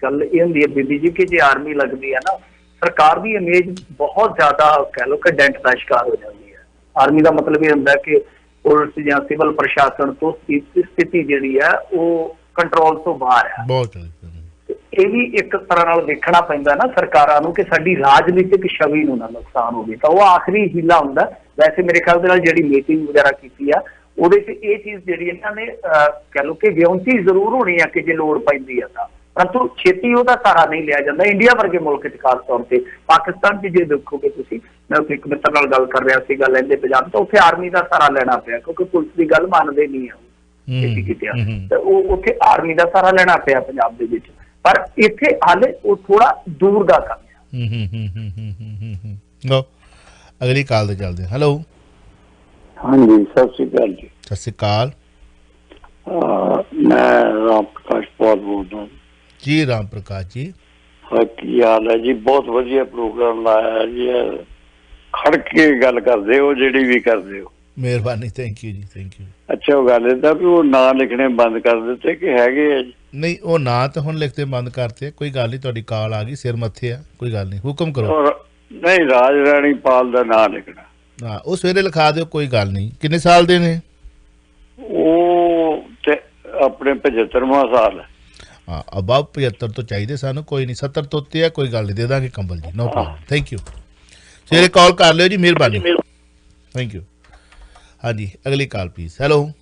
ਗੱਲ ਇਹ ਹੁੰਦੀ ਹੈ ਬੀਬੀ ਜੀ ਕਿ ਜੇ ਆਰਮੀ ਲੱਗਦੀ ਹੈ ਨਾ, ਸਰਕਾਰ ਦੀ ਇਮੇਜ ਬਹੁਤ ਜ਼ਿਆਦਾ ਕਹਿ ਲਓ ਕਿ ਡੈਂਟ ਦਾ ਸ਼ਿਕਾਰ ਹੋ ਜਾਂਦੀ ਹੈ। ਆਰਮੀ ਦਾ ਮਤਲਬ ਇਹ ਹੁੰਦਾ ਕਿ ਪੁਲਿਸ ਜਾਂ ਸਿਵਲ ਪ੍ਰਸ਼ਾਸਨ ਤੋਂ ਸਥਿਤੀ ਜਿਹੜੀ ਹੈ ਉਹ ਕੰਟਰੋਲ ਤੋਂ ਬਾਹਰ ਹੈ। ਬਹੁਤ ਇਹ ਵੀ ਇੱਕ ਤਰ੍ਹਾਂ ਨਾਲ ਦੇਖਣਾ ਪੈਂਦਾ ਨਾ ਸਰਕਾਰਾਂ ਨੂੰ ਕਿ ਸਾਡੀ ਰਾਜਨੀਤਿਕ ਛਵੀ ਨੂੰ ਨਾ ਨੁਕਸਾਨ ਹੋਵੇ, ਤਾਂ ਉਹ ਆਖਰੀ ਹੀਲਾ ਹੁੰਦਾ। ਵੈਸੇ ਮੇਰੇ ਖਿਆਲ ਦੇ ਨਾਲ ਜਿਹੜੀ ਮੀਟਿੰਗ ਵਗੈਰਾ ਕੀਤੀ ਆ ਉਹਦੇ 'ਚ ਇਹ ਚੀਜ਼ ਜਿਹੜੀ ਇਹਨਾਂ ਨੇ ਕਹਿ ਲਓ ਕਿ ਵਿਉਂਤੀ ਜ਼ਰੂਰ ਹੋਣੀ ਆ ਕਿ ਜੇ ਲੋੜ ਪੈਂਦੀ ਆ ਤਾਂ, ਪਰੰਤੂ ਛੇਤੀ ਉਹਦਾ ਸਹਾਰਾ ਨਹੀਂ ਲਿਆ ਜਾਂਦਾ। ਇੰਡੀਆ ਵਰਗੇ ਮੁਲਕ 'ਚ ਖਾਸ ਤੌਰ ਤੇ, ਪਾਕਿਸਤਾਨ 'ਚ ਜੇ ਦੇਖੋਗੇ ਤੁਸੀਂ, ਮੈਂ ਉੱਥੇ ਇੱਕ ਮਿੱਤਰ ਨਾਲ ਗੱਲ ਕਰ ਰਿਹਾ ਸੀਗਾ ਲੈਂਦੇ ਪੰਜਾਬ, ਤਾਂ ਉੱਥੇ ਆਰਮੀ ਦਾ ਸਹਾਰਾ ਲੈਣਾ ਪਿਆ ਕਿਉਂਕਿ ਪੁਲਿਸ ਦੀ ਗੱਲ ਮੰਨਦੇ ਨਹੀਂ ਆ ਤੇ ਉਹ ਉੱਥੇ ਆਰਮੀ ਦਾ ਸਹਾਰਾ ਲੈਣਾ ਪਿਆ ਪੰਜਾਬ ਦੇ ਵਿੱਚ। ਪਰ ਇੱਥੇ ਹਾਲੇ ਉਹ ਥੋੜਾ ਦੂਰ ਦਾ ਕੰਮ ਹੈ। ਅਗਲੀ ਕਾਲ ਤੇ ਚੱਲਦੇ। ਹੈਲੋ। ਹਾਂਜੀ, ਸਤਿ ਸ਼੍ਰੀ ਅਕਾਲ ਜੀ। ਸਤਿ ਸ਼੍ਰੀ ਅਕਾਲ। ਮੈਂ ਰਾਮ ਪ੍ਰਕਾਸ਼ ਪੌਲ ਬੋਲਦਾ ਜੀ। ਰਾਮ ਪ੍ਰਕਾਸ਼ ਜੀ, ਕੀ ਹਾਲ ਹੈ ਜੀ? ਬਹੁਤ ਵਧੀਆ ਪ੍ਰੋਗਰਾਮ ਲਾਇਆ ਜੀ, ਖੜ ਕੇ ਗੱਲ ਕਰਦੇ ਹੋ ਜਿਹੜੀ ਵੀ ਕਰਦੇ ਹੋ। ਮਿਹਰਬਾਨੀ, ਥੈਂਕ ਯੂ ਜੀ, ਥੈਂਕ ਯੂ। ਅੱਛਾ, ਉਹ ਗੱਲ ਏਦਾਂ ਵੀ ਉਹ ਨਾਂ ਲਿਖਣੇ ਬੰਦ ਕਰ ਦਿੱਤੇ ਕਿ ਹੈਗੇ ਆ ਜੀ? ਨਹੀਂ, ਉਹ ਨਾਂ ਤਾਂ ਹੁਣ ਲਿਖਤੇ ਬੰਦ ਕਰਤੇ। ਕੋਈ ਗੱਲ ਨਹੀਂ, ਤੁਹਾਡੀ ਕਾਲ ਆ ਗਈ, ਸਿਰ ਮੱਥੇ ਆ, ਕੋਈ ਗੱਲ ਨਹੀਂ, ਹੁਕਮ ਕਰੋ। ਨਹੀਂ, ਰਾਜ ਰਾਣੀ ਪਾਲ ਦਾ ਨਾਂ ਲਿਖਣਾ। ਹਾਂ, ਉਹ ਸਵੇਰੇ ਲਿਖਾ ਦਿਓ, ਕੋਈ ਗੱਲ ਨਹੀਂ। ਕਿੰਨੇ ਸਾਲ ਦੇ ਨੇ ਉਹ? ਤੇ ਆਪਣੇ 75ਵਾਂ ਸਾਲ। ਹਾਂ, ਅਬਾਵ 75 ਤੋਂ ਚਾਹੀਦੇ ਸਾਨੂੰ, ਕੋਈ ਨਹੀਂ। 70 ਤੋਂ ਉੱਤੇ ਆ, ਕੋਈ ਗੱਲ ਨਹੀਂ, ਦੇ ਦਾਂਗੇ ਕੰਬਲ ਜੀ, ਨੋ ਪ੍ਰੋਬਲਮ। Thank you. ਸਵੇਰੇ ਕਾਲ ਕਰ ਲਿਓ ਜੀ, ਮਿਹਰਬਾਨੀ, ਥੈਂਕ ਯੂ। ਹਾਂਜੀ, ਅਗਲੀ ਕਾਲ ਪਲੀਜ਼। ਹੈਲੋ।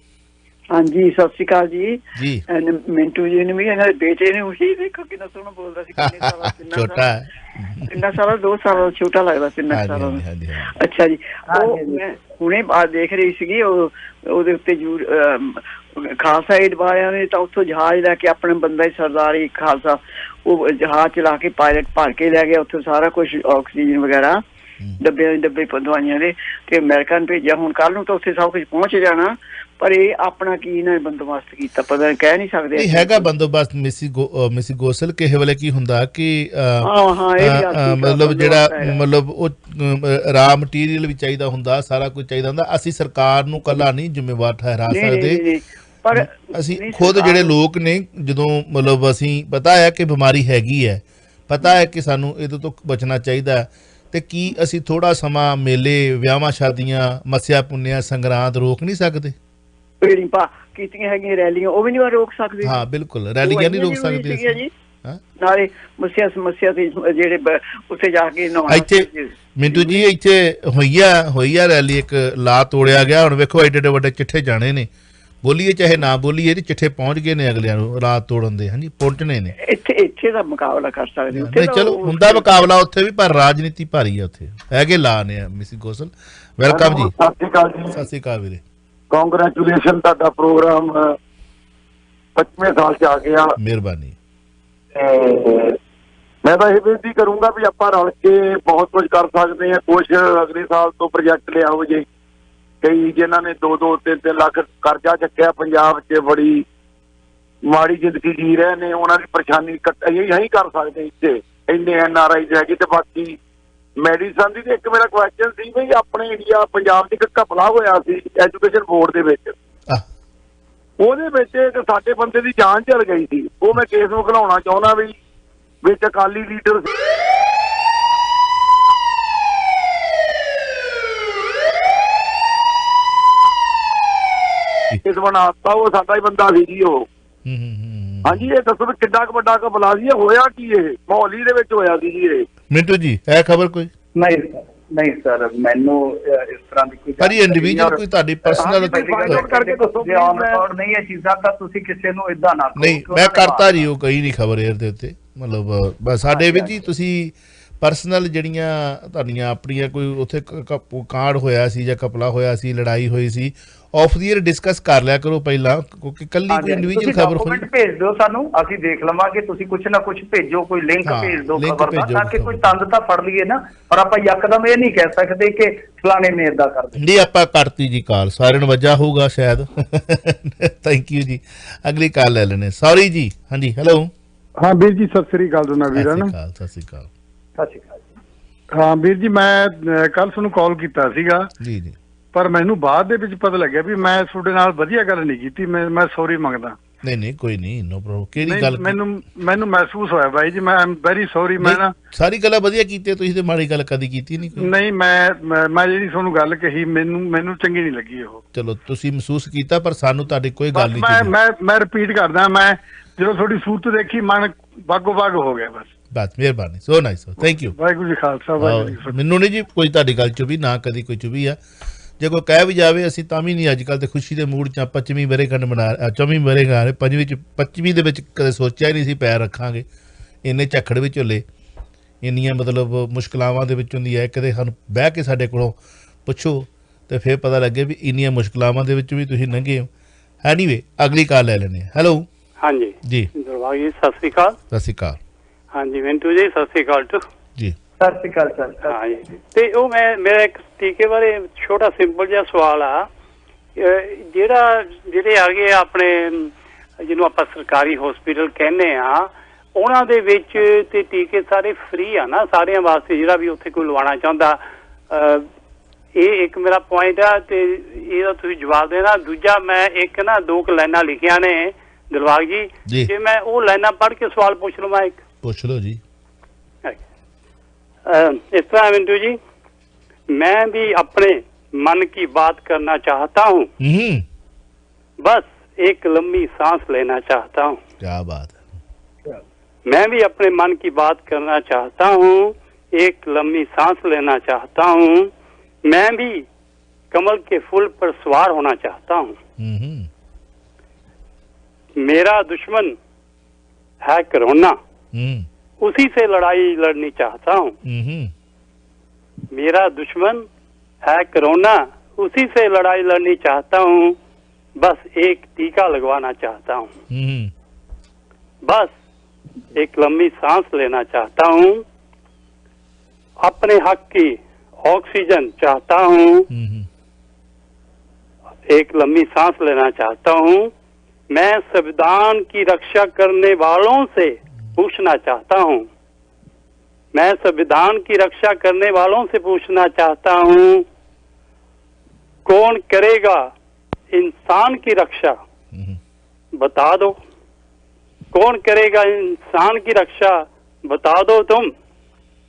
ਹਾਂਜੀ, ਸਤਿ ਸ਼੍ਰੀ ਅਕਾਲ ਜੀ। ਜੀ। ਮਿੰਟੂ ਜੀ ਨੇ ਵੀ ਇਹਨਾਂ ਦੇ ਬੇਟੇ ਨੇ ਉਹੀ ਦੇਖੋ ਕਿੰਨਾ ਸੋਹਣਾ ਬੋਲਦਾ ਸੀ। ਛੋਟਾ ਹੈ, ਕਿੰਨਾ ਸਾਲਾਂ 2 ਸਾਲਾਂ ਛੋਟਾ ਲੱਗਦਾ ਸੀ। ਅੱਛਾ ਜੀ, ਉਹ ਮੈਂ ਹੁਣੇ ਬਾਅਦ ਦੇਖ ਰਹੀ ਸੀਗੀ, ਉਹਦੇ ਉੱਤੇ ਖਾਲਸਾ ਏਡ ਵਾਲਿਆਂ ਨੇ ਤਾਂ ਉੱਥੋਂ ਜਹਾਜ਼ ਲੈ ਕੇ ਆਪਣੇ ਬੰਦਾ ਹੀ ਸਰਦਾਰੀ ਖਾਲਸਾ, ਉਹ ਜਹਾਜ਼ ਚਲਾ ਕੇ ਪਾਇਲਟ ਭਰ ਕੇ ਲੈ ਗਿਆ ਉੱਥੋਂ ਸਾਰਾ ਕੁਛ, ਆਕਸੀਜਨ ਵਗੈਰਾ, ਡੱਬੇ ਦਵਾਈਆਂ ਦੇ, ਤੇ ਅਮਰੀਕਾ ਨੂੰ ਭੇਜਿਆ। ਹੁਣ ਕੱਲ ਨੂੰ ਤਾਂ ਉੱਥੇ ਸਭ ਕੁਝ ਪਹੁੰਚ ਜਾਣਾ, ਪਰ ਇਹ ਆਪਣਾ ਕੀ ਇਹਨਾਂ ਨੇ ਬੰਦੋਬਸਤ ਕੀਤਾ ਪਤਾ ਕਹਿ ਨਹੀਂ ਸਕਦੇ। ਹੈਗਾ ਬੰਦੋਬਸਤ ਮਿਸੀ ਗੋਸਲ। ਕਿਸੇ ਵੇਲੇ ਕੀ ਹੁੰਦਾ ਕਿ ਮਤਲਬ ਜਿਹੜਾ ਮਤਲਬ ਉਹ ਰਾ ਮਟੀਰੀਅਲ ਵੀ ਚਾਹੀਦਾ ਹੁੰਦਾ, ਸਾਰਾ ਕੁਝ ਚਾਹੀਦਾ ਹੁੰਦਾ। ਅਸੀਂ ਸਰਕਾਰ ਨੂੰ ਕੱਲਾ ਨਹੀਂ ਜ਼ਿੰਮੇਵਾਰ ਠਹਿਰਾ ਸਕਦੇ, ਪਰ ਅਸੀਂ ਖੁਦ ਜਿਹੜੇ ਲੋਕ ਨੇ, ਜਦੋਂ ਮਤਲਬ ਅਸੀਂ ਪਤਾ ਹੈ ਕਿ ਬਿਮਾਰੀ ਹੈਗੀ ਹੈ, ਪਤਾ ਹੈ ਕਿ ਸਾਨੂੰ ਇਹਦੇ ਤੋਂ ਬਚਣਾ ਚਾਹੀਦਾ, ਤੇ ਕੀ ਅਸੀਂ ਥੋੜਾ ਸਮਾਂ ਮੇਲੇ, ਵਿਆਹਾਂ ਸ਼ਾਦੀਆਂ, ਮੱਸਿਆ ਪੁੰਨਿਆ, ਸੰਗਰਾਂਦ ਰੋਕ ਨਹੀਂ ਸਕਦੇ? ਕੀਤੀਆਂ ਹੈਗੀਆਂ ਰੈਲੀਆਂ, ਉਹ ਵੀ ਨਹੀਂ ਰੋਕ ਸਕਦੇ। ਹਾਂ ਬਿਲਕੁਲ, ਰੈਲੀਆਂ ਨਹੀਂ ਰੋਕ ਸਕਦੇ ਜੀ। ਨਾਲੇ ਮੱਸਿਆ ਤੇ ਜਿਹੜੇ ਉੱਥੇ ਜਾ ਕੇ ਇੱਥੇ ਮਿੰਟੂ ਜੀ, ਇੱਥੇ ਹੋਈ ਆ ਰੈਲੀ, ਇੱਕ ਲਾ ਤੋੜਿਆ ਗਿਆ। ਹੁਣ ਵੇਖੋ ਐਡੇ ਵੱਡੇ ਚਿੱਠੇ ਜਾਣੇ ਨੇ, ਬੋਲੀਏ ਚਾਹੇ ਨਾ ਬੋਲੀਏ, ਚਿੱਠੇ ਪਹੁੰਚ ਗਏ ਨੇ ਅਗਲਿਆਂ ਨੂੰ ਰਾਤ ਤੋੜਨ ਦੇ। ਹਾਂਜੀ, ਪਹੁੰਚਣੇ ਨੇ। ਇੱਥੇ ਦਾ ਮੁਕਾਬਲਾ ਕਰ ਸਕਦੇ ਨਹੀਂ, ਚਲੋ ਹੁੰਦਾ ਮੁਕਾਬਲਾ ਉੱਥੇ ਵੀ, ਪਰ ਰਾਜਨੀਤੀ ਭਾਰੀ ਆ ਉੱਥੇ। ਹੈਗੇ ਲਾ ਨੇ। ਮਿਸਿਸ ਗੋਸਲ, ਵੈਲਕਮ ਜੀ। ਸਤਿ ਸ਼੍ਰੀ ਅਕਾਲ ਜੀ। ਸਤਿ ਸ਼੍ਰੀ ਅਕਾਲ ਵੀਰੇ। ਕੰਗ੍ਰੈਚੁਲੇਸ਼ਨ, ਤੁਹਾਡਾ ਪ੍ਰੋਗਰਾਮ 25ਵੇਂ ਸਾਲ ਚ ਆ ਗਿਆ। ਮਿਹਰਬਾਨੀ। ਮੈਂ ਤਾਂ ਇਹ ਬੇਨਤੀ ਕਰੂੰਗਾ ਵੀ ਆਪਾਂ ਰਲ ਕੇ ਬਹੁਤ ਕੁਝ ਕਰ ਸਕਦੇ ਹਾਂ। ਕੁਛ ਅਗਲੇ ਸਾਲ ਤੋਂ ਪ੍ਰੋਜੈਕਟ ਲਿਆਓ ਜੇ, ਕਈ ਜਿਨ੍ਹਾਂ ਨੇ 2-2 3-3 ਲੱਖ ਕਰਜ਼ਾ ਚੱਕਿਆ ਪੰਜਾਬ 'ਚ, ਬੜੀ ਮਾੜੀ ਜ਼ਿੰਦਗੀ ਜੀ ਰਹੇ ਨੇ, ਉਹਨਾਂ ਦੀ ਪਰੇਸ਼ਾਨੀ ਇਹੀ ਕਰ ਸਕਦੇ ਇੱਥੇ ਇੰਨੇ NRI ਹੈਗੇ। ਤੇ ਬਾਕੀ ਮੈਡੀਸਨ ਦੀ ਤੇ ਇੱਕ ਮੇਰਾ ਕੁਐਸਚਨ ਸੀ ਵੀ ਆਪਣੇ ਇੰਡੀਆ ਪੰਜਾਬ 'ਚ ਇੱਕ ਘਪਲਾ ਹੋਇਆ ਸੀ ਐਜੂਕੇਸ਼ਨ ਬੋਰਡ ਦੇ ਵਿੱਚ, ਉਹਦੇ ਵਿੱਚ ਇੱਕ ਸਾਡੇ ਬੰਦੇ ਦੀ ਜਾਨ ਚਲ ਗਈ ਸੀ। ਉਹ ਮੈਂ ਕੇਸ ਨੂੰ ਖਿਲਾਉਣਾ ਚਾਹੁੰਦਾ ਵੀ ਵਿੱਚ ਅਕਾਲੀ ਲੀਡਰ ਇਸ ਬਣਾਤਾ, ਉਹ ਸਾਡਾ ਹੀ ਬੰਦਾ ਸੀ ਜੀ ਉਹ। ਹਾਂਜੀ, ਇਹ ਦੱਸੋ ਵੀ ਕਿੱਡਾ ਕੁ ਵੱਡਾ ਘਪਲਾ ਸੀ, ਹੋਇਆ ਕੀ ਇਹ ਮੋਹਾਲੀ ਦੇ ਵਿੱਚ ਹੋਇਆ ਸੀ ਜੀ ਇਹ? ਮਿੰਟੂ ਜੀ ਇਹ ਖਬਰ ਕੋਈ ਨਹੀਂ ਸਰ, ਮੈਨੂੰ ਇਸ ਤਰ੍ਹਾਂ ਦੀ ਕੋਈ ਪਰ ਇੰਡੀਵਿਜੂਅਲ ਕੋਈ ਤੁਹਾਡੀ ਪਰਸਨਲ ਕਰਕੇ ਦੱਸੋ ਜੇ ਔਨ ਰਿਕਾਰਡ ਨਹੀਂ ਇਹ ਚੀਜ਼ਾਂ ਤਾਂ ਤੁਸੀਂ ਕਿਸੇ ਨੂੰ ਇਦਾਂ ਨਾ ਨਹੀਂ, ਮੈਂ ਕਰਤਾ ਜੀ ਉਹ ਕਹੀ ਨਹੀਂ ਖਬਰ ਏਅਰ ਦੇ ਉੱਤੇ, ਮਤਲਬ ਬਸ ਸਾਡੇ ਵਿੱਚ ਹੀ ਤੁਸੀਂ ਪਰਸਨਲ ਜਿਹੜੀਆਂ ਤੁਹਾਡੀਆਂ ਆਪਣੀਆਂ ਕੋਈ ਉੱਥੇ ਕਾਂਡ ਹੋਇਆ ਸੀ ਜਾਂ ਘਪਲਾ ਹੋਇਆ ਸੀ, ਲੜਾਈ ਹੋਈ ਸੀ, ਆਫ ਦੀ ਏਅਰ ਡਿਸਕਸ ਕਰ ਲਿਆ ਕਰੋ ਪਹਿਲਾਂ, ਕਿਉਂਕਿ ਕੱਲੀ ਕੋਈ ਇੰਡੀਵਿਜੂਅਲ ਖਬਰ ਹੋਈ ਭੇਜ ਦਿਓ ਸਾਨੂੰ, ਅਸੀਂ ਦੇਖ ਲਵਾਂਗੇ। ਤੁਸੀਂ ਕੁਛ ਨਾ ਕੁਛ ਭੇਜੋ, ਕੋਈ ਲਿੰਕ ਭੇਜ ਦਿਓ ਖਬਰ ਦਾ, ਤਾਂ ਕਿ ਕੋਈ ਤੰਦ ਤਾਂ ਫੜ ਲਈਏ ਨਾ। ਪਰ ਆਪਾਂ ਯਕਦਮ ਇਹ ਨਹੀਂ ਕਹਿ ਸਕਦੇ ਕਿ ਫਲਾਣੇ ਨੇ ਏਦਾਂ ਕਰ ਦਿੱਤਾ। ਜੀ ਆਪਾਂ ਕਰਤੀ ਜੀ ਕਾਲ, ਸਾਰਿਆਂ ਨੂੰ ਵਜ੍ਹਾ ਹੋਊਗਾ ਸ਼ਾਇਦ। ਥੈਂਕ ਯੂ ਜੀ, ਅਗਲੀ ਕਾਲ ਲੈ ਲੈਣੇ। ਸੌਰੀ ਜੀ। ਹਾਂਜੀ, ਹੈਲੋ। ਹਾਂ ਵੀਰ ਜੀ, ਸਤਿ ਸ੍ਰੀ ਅਕਾਲ ਦੋਨਾਂ ਵੀਰਾਂ ਨੂੰ। ਸਤਿ ਸ੍ਰੀ ਅਕਾਲ। ਸਤਿ ਸ਼੍ਰੀ ਅਕਾਲ। ਹਾਂ ਵੀਰ ਜੀ, ਮੈਂ ਕੱਲ ਤੁਹਾਨੂੰ ਕਾਲ ਕੀਤਾ ਸੀਗਾ ਜੀ ਜੀ, ਪਰ ਮੈਨੂੰ ਬਾਅਦ ਦੇ ਵਿੱਚ ਪਤਾ ਲੱਗਿਆ ਵੀ ਮੈਂ ਤੁਹਾਡੇ ਨਾਲ ਵਧੀਆ ਗੱਲ ਨਹੀਂ ਕੀਤੀ। ਮੈਂ ਸੌਰੀ ਮੰਗਦਾ। ਨਹੀਂ ਕੋਈ ਨਹੀਂ, ਨੋ ਪ੍ਰੋਬਲਮ। ਕਿਹੜੀ ਗੱਲ? ਮੈਨੂੰ ਮਹਿਸੂਸ ਹੋਇਆ ਬਾਈ ਜੀ, ਮੈਂ ਐਮ ਵੈਰੀ ਸੌਰੀ। ਮੈਂ ਨਾ ਸਾਰੀ ਗੱਲਾਂ ਵਧੀਆ ਕੀਤੀ, ਤੁਸੀਂ ਤੇ ਮਾੜੀ ਗੱਲ ਕਦੀ ਕੀਤੀ ਨਹੀਂ। ਨਹੀਂ, ਮੈਂ ਜਿਹੜੀ ਤੁਹਾਨੂੰ ਗੱਲ ਕਹੀ ਮੈਨੂੰ ਚੰਗੀ ਨਹੀਂ ਲੱਗੀ ਉਹ। ਚਲੋ ਤੁਸੀਂ ਮਹਿਸੂਸ ਕੀਤਾ, ਪਰ ਸਾਨੂੰ ਤੁਹਾਡੀ ਕੋਈ ਗੱਲ ਨਹੀਂ। ਮੈਂ ਰਿਪੀਟ ਕਰਦਾ, ਮੈਂ ਜਦੋਂ ਤੁਹਾਡੀ ਸੂਰਤ ਦੇਖੀ ਮਨ ਬਾਗੋ ਬਾਗ ਹੋ ਗਿਆ। ਬਸ ਮਿਹਰਬਾਨੀ, so nice, thank you. Waheguru ji Khalsa, Waheguru ji ਫਤਿਹ। ਮੈਨੂੰ ਨਹੀਂ ਜੀ ਕੋਈ ਤੁਹਾਡੀ ਗੱਲ ਚੁਭੀ, ਨਾ ਕਦੀ ਕੋਈ ਚੁਭੀ ਆ। ਜੇ ਕੋਈ ਕਹਿ ਵੀ ਜਾਵੇ ਅਸੀਂ ਤਾਂ ਵੀ ਨਹੀਂ। ਅੱਜ ਕੱਲ੍ਹ ਤੇ ਖੁਸ਼ੀ ਦੇ ਮੂਡ 'ਚ 25ਵੀਂ ਵਰ੍ਹੇਗੰਢ ਮਨਾ 24ਵੀਂ ਵਰ੍ਹੇਗੰਢ 25ਵੀਂ ਦੇ ਵਿੱਚ ਕਦੇ ਸੋਚਿਆ ਹੀ ਨਹੀਂ ਸੀ ਪੈਰ ਰੱਖਾਂਗੇ। ਇੰਨੇ ਝੱਖੜ ਵਿੱਚ ਝੁੱਲੇ, ਇੰਨੀਆਂ ਮਤਲਬ ਮੁਸ਼ਕਲਾਵਾਂ ਦੇ ਵਿੱਚ ਹੁੰਦੀ ਹੈ। ਕਦੇ ਸਾਨੂੰ ਬਹਿ ਕੇ ਸਾਡੇ ਕੋਲੋਂ ਪੁੱਛੋ ਤੇ ਫਿਰ ਪਤਾ ਲੱਗੇ ਵੀ ਇੰਨੀਆਂ ਮੁਸ਼ਕਲਾਵਾਂ ਦੇ ਵਿੱਚ ਵੀ ਤੁਸੀਂ ਲੰਘੇ ਹੋ। ਐਨੀਵੇ, ਅਗਲੀ ਕਾਲ ਲੈ ਲੈਂਦੇ ਹਾਂ। ਹੈਲੋ। ਹਾਂਜੀ ਜੀ, ਦਰਬਾਰ ਜੀ, ਸਤਿ ਸ੍ਰੀ ਅਕਾਲ। ਸਤਿ ਸ਼੍ਰੀ ਅਕਾਲ। ਹਾਂਜੀ ਮਿੰਟੂ ਜੀ, ਸਤਿ ਸ੍ਰੀ ਅਕਾਲ ਜੀ। ਸਤਿ ਸ਼੍ਰੀ ਅਕਾਲ ਸਰ। ਹਾਂਜੀ, ਤੇ ਉਹ ਮੇਰਾ ਇੱਕ ਟੀਕੇ ਬਾਰੇ ਛੋਟਾ ਸਿੰਪਲ ਜਿਹਾ ਸਵਾਲ ਆ। ਜਿਹੜੇ ਹੈਗੇ ਆਪਣੇ ਜਿਹਨੂੰ ਆਪਾਂ ਸਰਕਾਰੀ ਹਸਪੀਟਲ ਕਹਿੰਦੇ ਆ, ਉਹਨਾਂ ਦੇ ਵਿੱਚ ਤੇ ਟੀਕੇ ਸਾਰੇ ਫ੍ਰੀ ਆ ਨਾ ਸਾਰਿਆਂ ਵਾਸਤੇ, ਜਿਹੜਾ ਵੀ ਉੱਥੇ ਕੋਈ ਲਵਾਉਣਾ ਚਾਹੁੰਦਾ। ਇਹ ਇੱਕ ਮੇਰਾ ਪੁਆਇੰਟ ਆ ਤੇ ਇਹਦਾ ਤੁਸੀਂ ਜਵਾਬ ਦੇਣਾ। ਦੂਜਾ, ਮੈਂ ਇੱਕ ਨਾ 2 ਲਾਈਨਾਂ ਲਿਖੀਆਂ ਨੇ ਦਿਲਬਾਗ ਜੀ, ਜੇ ਮੈਂ ਉਹ ਲਾਈਨਾਂ ਪੜ੍ਹ ਕੇ ਸਵਾਲ ਪੁੱਛ ਲਵਾਂ? ਇੱਕ ਪੁੱਛ ਲਓ ਜੀ। इस तरह मिंटू जी, मैं भी अपने मन की बात करना चाहता हूँ, बस एक लंबी सांस लेना चाहता हूँ। क्या बात है। मैं भी अपने मन की बात करना चाहता हूँ, एक लंबी सांस लेना चाहता हूँ। मैं भी कमल के फूल पर सवार होना चाहता हूँ। मेरा दुश्मन है कोरोना, उसी से लड़ाई लड़नी चाहता हूँ। मेरा दुश्मन है कोरोना, उसी से लड़ाई लड़नी चाहता हूँ। बस एक टीका लगवाना चाहता हूँ, बस एक लंबी सांस लेना चाहता हूँ। अपने हक की ऑक्सीजन चाहता हूँ, एक लंबी सांस लेना चाहता हूँ। मैं संविधान की रक्षा करने वालों से पूछना चाहता हूँ, मैं संविधान की रक्षा करने वालों से पूछना चाहता हूँ, कौन करेगा इंसान की रक्षा? बता दो, कौन करेगा इंसान की रक्षा? बता दो तुम।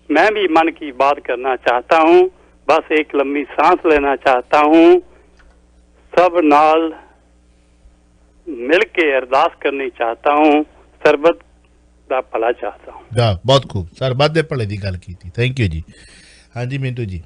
मैं भी मन की बात करना चाहता हूँ, बस एक लंबी सांस लेना चाहता हूँ। सब नाल मिल के अरदास करनी चाहता हूँ, सरबत ਦਾ ਭਲਾ ਚਾਹਤਾ ਹਾਂ। ਬਹੁਤ ਖੂਬ ਸਰ, ਬਾਦੇ ਭਲੇ ਦੀ ਗੱਲ ਕੀਤੀ। ਥੈਂਕ ਯੂ ਜੀ। ਹਾਂਜੀ ਮਿੰਟੂ ਜੀ।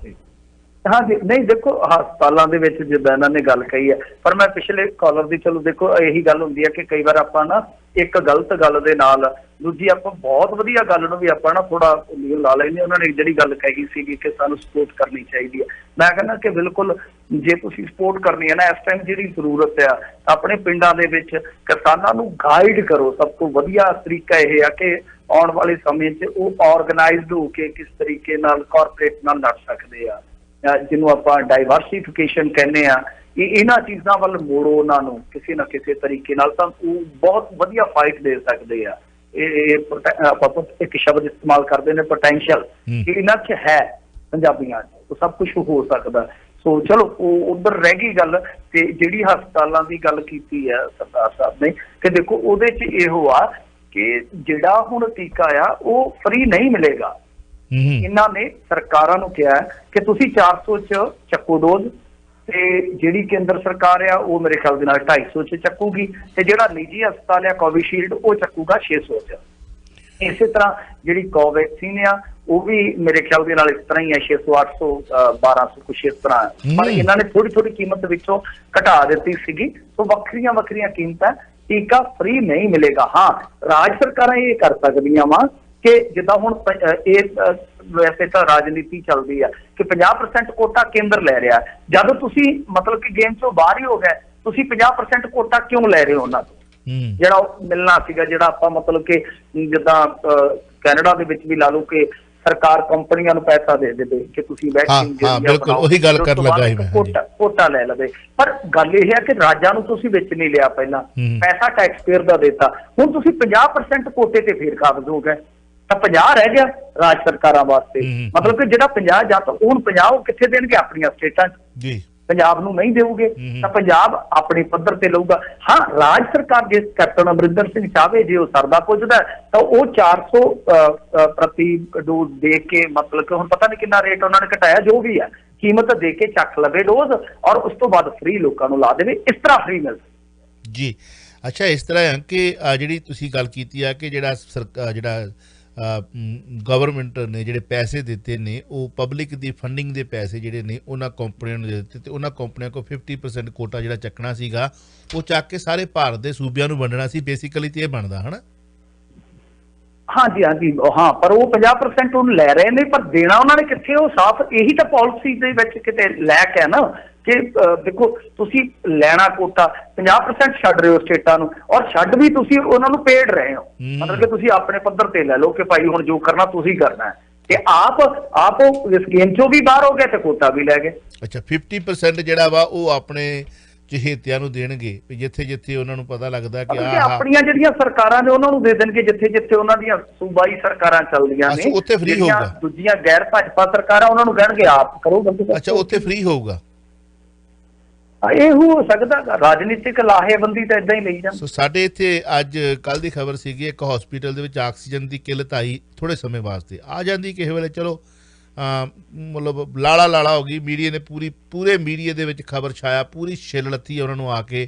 हाँ जी, नहीं देखो ਹਸਪਤਾਲਾਂ ਦੇ ਵਿੱਚ ਜਿੱਦਾਂ ਇਹਨਾਂ ਨੇ ਗੱਲ ਕਹੀ ਹੈ, ਪਰ ਮੈਂ ਪਿਛਲੇ ਕਾਲਰ ਦੀ ਚਲੋ ਦੇਖੋ ਇਹੀ ਗੱਲ ਹੁੰਦੀ ਹੈ ਕਿ ਕਈ ਵਾਰ ਆਪਾਂ ਨਾ ਇੱਕ ਗਲਤ ਗੱਲ ਦੇ ਨਾਲ ਦੂਜੀ ਆਪਾਂ ਬਹੁਤ ਵਧੀਆ ਗੱਲ ਨੂੰ ਵੀ ਆਪਾਂ ਨਾ ਥੋੜਾ ਲਾ ਲੈਂਦੇ। ਉਹਨਾਂ ਨੇ ਜਿਹੜੀ ਗੱਲ ਕਹੀ ਸੀਗੀ ਕਿ ਸਾਨੂੰ ਸਪੋਰਟ ਕਰਨੀ ਚਾਹੀਦੀ ਹੈ, ਮੈਂ ਕਹਿੰਦਾ ਕਿ ਬਿਲਕੁਲ ਜੇ ਤੁਸੀਂ ਸਪੋਰਟ ਕਰਨੀ ਹੈ ਨਾ ਇਸ ਟਾਈਮ ਜਿਹੜੀ ਜ਼ਰੂਰਤ ਆ ਆਪਣੇ ਪਿੰਡਾਂ ਦੇ ਵਿੱਚ ਕਿਸਾਨਾਂ ਨੂੰ ਗਾਈਡ ਕਰੋ। ਸਭ ਤੋਂ ਵਧੀਆ ਤਰੀਕਾ ਇਹ ਆ ਕਿ ਆਉਣ ਵਾਲੇ ਸਮੇਂ 'ਚ ਉਹ ਆਰਗੇਨਾਈਜ਼ਡ ਹੋ ਕੇ ਕਿਸ ਤਰੀਕੇ ਨਾਲ ਕਾਰਪੋਰੇਟ ਨਾਲ ਲੜ ਸਕਦੇ ਆ, ਜਿਹਨੂੰ ਆਪਾਂ ਡਾਈਵਰਸਿਫਿਕੇਸ਼ਨ ਕਹਿੰਦੇ ਆ, ਇਹਨਾਂ ਚੀਜ਼ਾਂ ਵੱਲ ਮੋੜੋ ਉਹਨਾਂ ਨੂੰ ਕਿਸੇ ਨਾ ਕਿਸੇ ਤਰੀਕੇ ਨਾਲ, ਤਾਂ ਉਹ ਬਹੁਤ ਵਧੀਆ ਫਾਈਟ ਦੇ ਸਕਦੇ ਆ। ਇਹ ਆਪਾਂ ਇੱਕ ਸ਼ਬਦ ਇਸਤੇਮਾਲ ਕਰਦੇ ਨੇ ਪੋਟੈਂਸ਼ੀਅਲ, ਇਹਨਾਂ 'ਚ ਹੈ ਪੰਜਾਬੀਆਂ 'ਚ, ਉਹ ਸਭ ਕੁਝ ਹੋ ਸਕਦਾ। ਸੋ ਚਲੋ ਉਹ ਉਧਰ ਰਹਿ ਗਈ ਗੱਲ। ਤੇ ਜਿਹੜੀ ਹਸਪਤਾਲਾਂ ਦੀ ਗੱਲ ਕੀਤੀ ਹੈ ਸਰਦਾਰ ਸਾਹਿਬ ਨੇ, ਕਿ ਦੇਖੋ ਉਹਦੇ 'ਚ ਇਹੋ ਆ ਕਿ ਜਿਹੜਾ ਹੁਣ ਟੀਕਾ ਆ ਉਹ ਫ੍ਰੀ ਨਹੀਂ ਮਿਲੇਗਾ। ਇਹਨਾਂ ਨੇ ਸਰਕਾਰਾਂ ਨੂੰ ਕਿਹਾ ਕਿ ਤੁਸੀਂ 400 ਚ ਚੱਕੋ ਡੋਜ਼, ਤੇ ਜਿਹੜੀ ਕੇਂਦਰ ਸਰਕਾਰ ਆ ਉਹ ਮੇਰੇ ਖਿਆਲ ਦੇ ਨਾਲ 250 ਚ ਚੱਕੂਗੀ, ਤੇ ਜਿਹੜਾ ਨਿੱਜੀ ਹਸਪਤਾਲ ਆ ਕੋਵਿਸ਼ੀਲਡ ਉਹ ਚੱਕੂਗਾ 600 ਚ। ਇਸੇ ਤਰ੍ਹਾਂ ਜਿਹੜੀ ਕੋਵੈਕਸੀਨ ਆ ਉਹ ਵੀ ਮੇਰੇ ਖਿਆਲ ਦੇ ਨਾਲ ਇਸ ਤਰ੍ਹਾਂ ਹੀ ਹੈ, 600 800 1200 ਕੁਛ ਇਸ ਤਰ੍ਹਾਂ। ਪਰ ਇਹਨਾਂ ਨੇ ਥੋੜੀ ਥੋੜੀ ਕੀਮਤ ਵਿੱਚੋਂ ਘਟਾ ਦਿੱਤੀ ਸੀਗੀ। ਸੋ ਵੱਖਰੀਆਂ ਵੱਖਰੀਆਂ ਕੀਮਤਾਂ, ਟੀਕਾ ਫ੍ਰੀ ਨਹੀਂ ਮਿਲੇਗਾ। ਹਾਂ, ਰਾਜ ਸਰਕਾਰਾਂ ਇਹ ਕਰ ਸਕਦੀਆਂ ਵਾ ਕਿ ਜਿੱਦਾਂ ਹੁਣ ਇਹ ਵੈਸੇ ਤਾਂ ਰਾਜਨੀਤੀ ਚੱਲਦੀ ਆ ਕਿ 50% ਕੋਟਾ ਕੇਂਦਰ ਲੈ ਰਿਹਾ, ਜਦ ਤੁਸੀਂ ਮਤਲਬ ਕਿ ਗੇਮ ਚੋਂ ਬਾਹਰ ਹੀ ਹੋ ਗਏ, ਤੁਸੀਂ 50% ਕੋਟਾ ਕਿਉਂ ਲੈ ਰਹੇ ਹੋ ਉਹਨਾਂ ਤੋਂ, ਜਿਹੜਾ ਉਹ ਮਿਲਣਾ ਸੀਗਾ, ਜਿਹੜਾ ਆਪਾਂ ਮਤਲਬ ਕਿ ਜਿੱਦਾਂ ਕੈਨੇਡਾ ਦੇ ਵਿੱਚ ਵੀ ਲਾ ਲਓ ਕਿ ਸਰਕਾਰ ਕੰਪਨੀਆਂ ਨੂੰ ਪੈਸਾ ਦੇ ਦੇਵੇ ਕਿ ਤੁਸੀਂ ਵੈਕਸੀਨ ਬਿਲਕੁਲ ਉਹੀ ਗੱਲ ਕਰਨ ਲੱਗਾ ਸੀ ਮੈਂ, ਕੋਟਾ ਲੈ ਲਵੇ। ਪਰ ਗੱਲ ਇਹ ਹੈ ਕਿ ਰਾਜਾਂ ਨੂੰ ਤੁਸੀਂ ਵਿੱਚ ਨਹੀਂ ਲਿਆ, ਪਹਿਲਾਂ ਪੈਸਾ ਟੈਕਸ ਪੇਅਰ ਦਾ ਦਿੱਤਾ, ਹੁਣ ਤੁਸੀਂ 50% ਕੋਟੇ ਤੇ ਫੇਰ ਕਾਬਜ਼ ਹੋ ਗਏ, ਤਾਂ 50 ਰਹਿ ਗਿਆ ਰਾਜ ਸਰਕਾਰਾਂ ਵਾਸਤੇ। ਮਤਲਬ ਕਿ ਜਿਹੜਾ 50 ਜਾਂ ਤਾਂ ਹੁਣ 50 ਉਹ ਕਿੱਥੇ ਦੇਣਗੇ? ਆਪਣੀਆਂ ਸਟੇਟਾਂ 'ਚ, ਪੰਜਾਬ ਨੂੰ ਨਹੀਂ ਦੇਊਗੇ, ਤਾਂ ਪੰਜਾਬ ਆਪਣੇ ਪੱਧਰ ਤੇ ਲਊਗਾ। ਹਾਂ, ਰਾਜ ਸਰਕਾਰ ਜੇ ਕੈਪਟਨ ਅਮਰਿੰਦਰ ਸਿੰਘ ਚਾਹਵੇ, ਜੇ ਉਹ ਸਰਦਾ ਪੁੱਜਦਾ ਤਾਂ ਉਹ 400 ਪ੍ਰਤੀ ਡੋਜ਼ ਦੇ ਕੇ, ਮਤਲਬ ਕਿ ਹੁਣ ਪਤਾ ਨਹੀਂ ਕਿੰਨਾ ਰੇਟ ਉਹਨਾਂ ਨੇ ਘਟਾਇਆ, ਜੋ ਵੀ ਹੈ ਕੀਮਤ ਦੇ ਕੇ ਚੱਕ ਲਵੇ ਡੋਜ਼, ਔਰ ਉਸ ਤੋਂ ਬਾਅਦ ਫ੍ਰੀ ਲੋਕਾਂ ਨੂੰ ਲਾ ਦੇਵੇ। ਇਸ ਤਰ੍ਹਾਂ ਫ੍ਰੀ ਮਿਲ ਜੀ। ਅੱਛਾ, ਇਸ ਤਰ੍ਹਾਂ ਹੈ ਕਿ ਜਿਹੜੀ ਤੁਸੀਂ ਗੱਲ ਕੀਤੀ ਆ ਕਿ ਜਿਹੜਾ ਗਵਰਨਮੈਂਟ ਨੇ ਜਿਹੜੇ ਪੈਸੇ ਦਿੱਤੇ ਨੇ ਉਹ ਪਬਲਿਕ ਦੀ ਫੰਡਿੰਗ ਦੇ ਪੈਸੇ ਜਿਹੜੇ ਨੇ ਉਹਨਾਂ ਕੰਪਨੀਆਂ ਨੂੰ ਦੇ ਦਿੱਤੇ, ਤੇ ਉਹਨਾਂ ਕੰਪਨੀਆਂ ਕੋਲ 50% ਕੋਟਾ ਜਿਹੜਾ ਚੱਕਣਾ ਸੀਗਾ ਉਹ ਚੱਕ ਕੇ ਸਾਰੇ ਭਾਰਤ ਦੇ ਸੂਬਿਆਂ ਨੂੰ ਵੰਡਣਾ ਸੀ ਬੇਸਿਕਲੀ, ਤੇ ਇਹ ਬਣਦਾ ਹੈ ਨਾ। ਹਾਂਜੀ ਹਾਂਜੀ, ਹਾਂ, ਪਰ ਉਹ 50% ਉਹਨੂੰ ਲੈ ਰਹੇ ਨੇ, ਪਰ ਦੇਣਾ ਉਹਨਾਂ ਨੇ ਕਿੱਥੇ? ਉਹ ਸਾਫ਼ ਇਹੀ ਤਾਂ ਪਾਲਿਸੀ ਦੇ ਵਿੱਚ ਕਿਤੇ ਲੈ ਕੇ ਨਾ ਕਿ ਦੇਖੋ ਤੁਸੀਂ ਲੈਣਾ ਕੋਟਾ 50% ਛੱਡ ਰਹੇ ਹੋ ਸਟੇਟਾਂ ਨੂੰ, ਔਰ ਛੱਡ ਵੀ ਤੁਸੀਂ ਉਹਨਾਂ ਨੂੰ ਪੇਡ ਰਹੇ ਹੋ, ਮਤਲਬ ਕਿ ਤੁਸੀਂ ਆਪਣੇ ਪੱਧਰ ਤੇ ਲੈ ਲਓ ਕਿ ਭਾਈ ਹੁਣ ਜੋ ਕਰਨਾ ਤੁਸੀਂ ਕਰਨਾ, ਤੇ ਆਪ ਇਸ ਗੇਮ ਚੋਂ ਵੀ ਬਾਹਰ ਹੋ ਗਏ ਤੇ ਕੋਟਾ ਵੀ ਲੈ ਗਏ। ਅੱਛਾ, 50% ਜਿਹੜਾ ਵਾ ਉਹ ਆਪਣੇ ਚਹੇਤਿਆਂ ਨੂੰ ਦੇਣਗੇ, ਜਿੱਥੇ ਜਿੱਥੇ ਉਹਨਾਂ ਨੂੰ ਪਤਾ ਲੱਗਦਾ ਕਿ ਆਪਣੀਆਂ ਜਿਹੜੀਆਂ ਸਰਕਾਰਾਂ ਨੇ ਉਹਨਾਂ ਨੂੰ ਦੇ ਦੇਣਗੇ, ਜਿੱਥੇ ਜਿੱਥੇ ਉਹਨਾਂ ਦੀਆਂ ਸੂਬਾਈ ਸਰਕਾਰਾਂ ਚੱਲਦੀਆਂ ਨੇ, ਉੱਥੇ ਫ੍ਰੀ ਹੋਊਗਾ। ਦੂਜੀਆਂ ਗੈਰ ਭਾਜਪਾ ਸਰਕਾਰਾਂ ਉਹਨਾਂ ਨੂੰ ਕਹਿਣਗੇ ਆਪ ਕਰੋ। ਅੱਛਾ, ਉੱਥੇ ਫ੍ਰੀ ਹੋਊਗਾ। ਇਹ ਹੋ ਸਕਦਾ, ਰਾਜਨੀਤਿਕ ਲਾਹੇਬੰਦੀ ਤਾਂ ਇਦਾਂ ਹੀ ਲਈ ਜਾਂਦੀ। ਸੋ ਸਾਡੇ ਇੱਥੇ ਅੱਜ ਕੱਲ ਦੀ ਖਬਰ ਸੀਗੀ, ਇੱਕ ਹਸਪੀਟਲ ਦੇ ਵਿੱਚ ਆਕਸੀਜਨ ਦੀ ਕਿੱਲਤ ਆਈ, ਥੋੜੇ ਸਮੇਂ ਵਾਸਤੇ ਆ ਜਾਂਦੀ ਕਿਸੇ ਵੇਲੇ, ਚਲੋ ਮਤਲਬ ਲਾਲਾ ਹੋ ਗਈ, ਮੀਡੀਆ ਨੇ ਪੂਰੇ ਮੀਡੀਆ ਦੇ ਵਿੱਚ ਖਬਰ ਛਾਇਆ, ਪੂਰੀ ਛਿੱਲ ਲੱਥੀ ਉਹਨਾਂ ਨੂੰ ਆ ਕੇ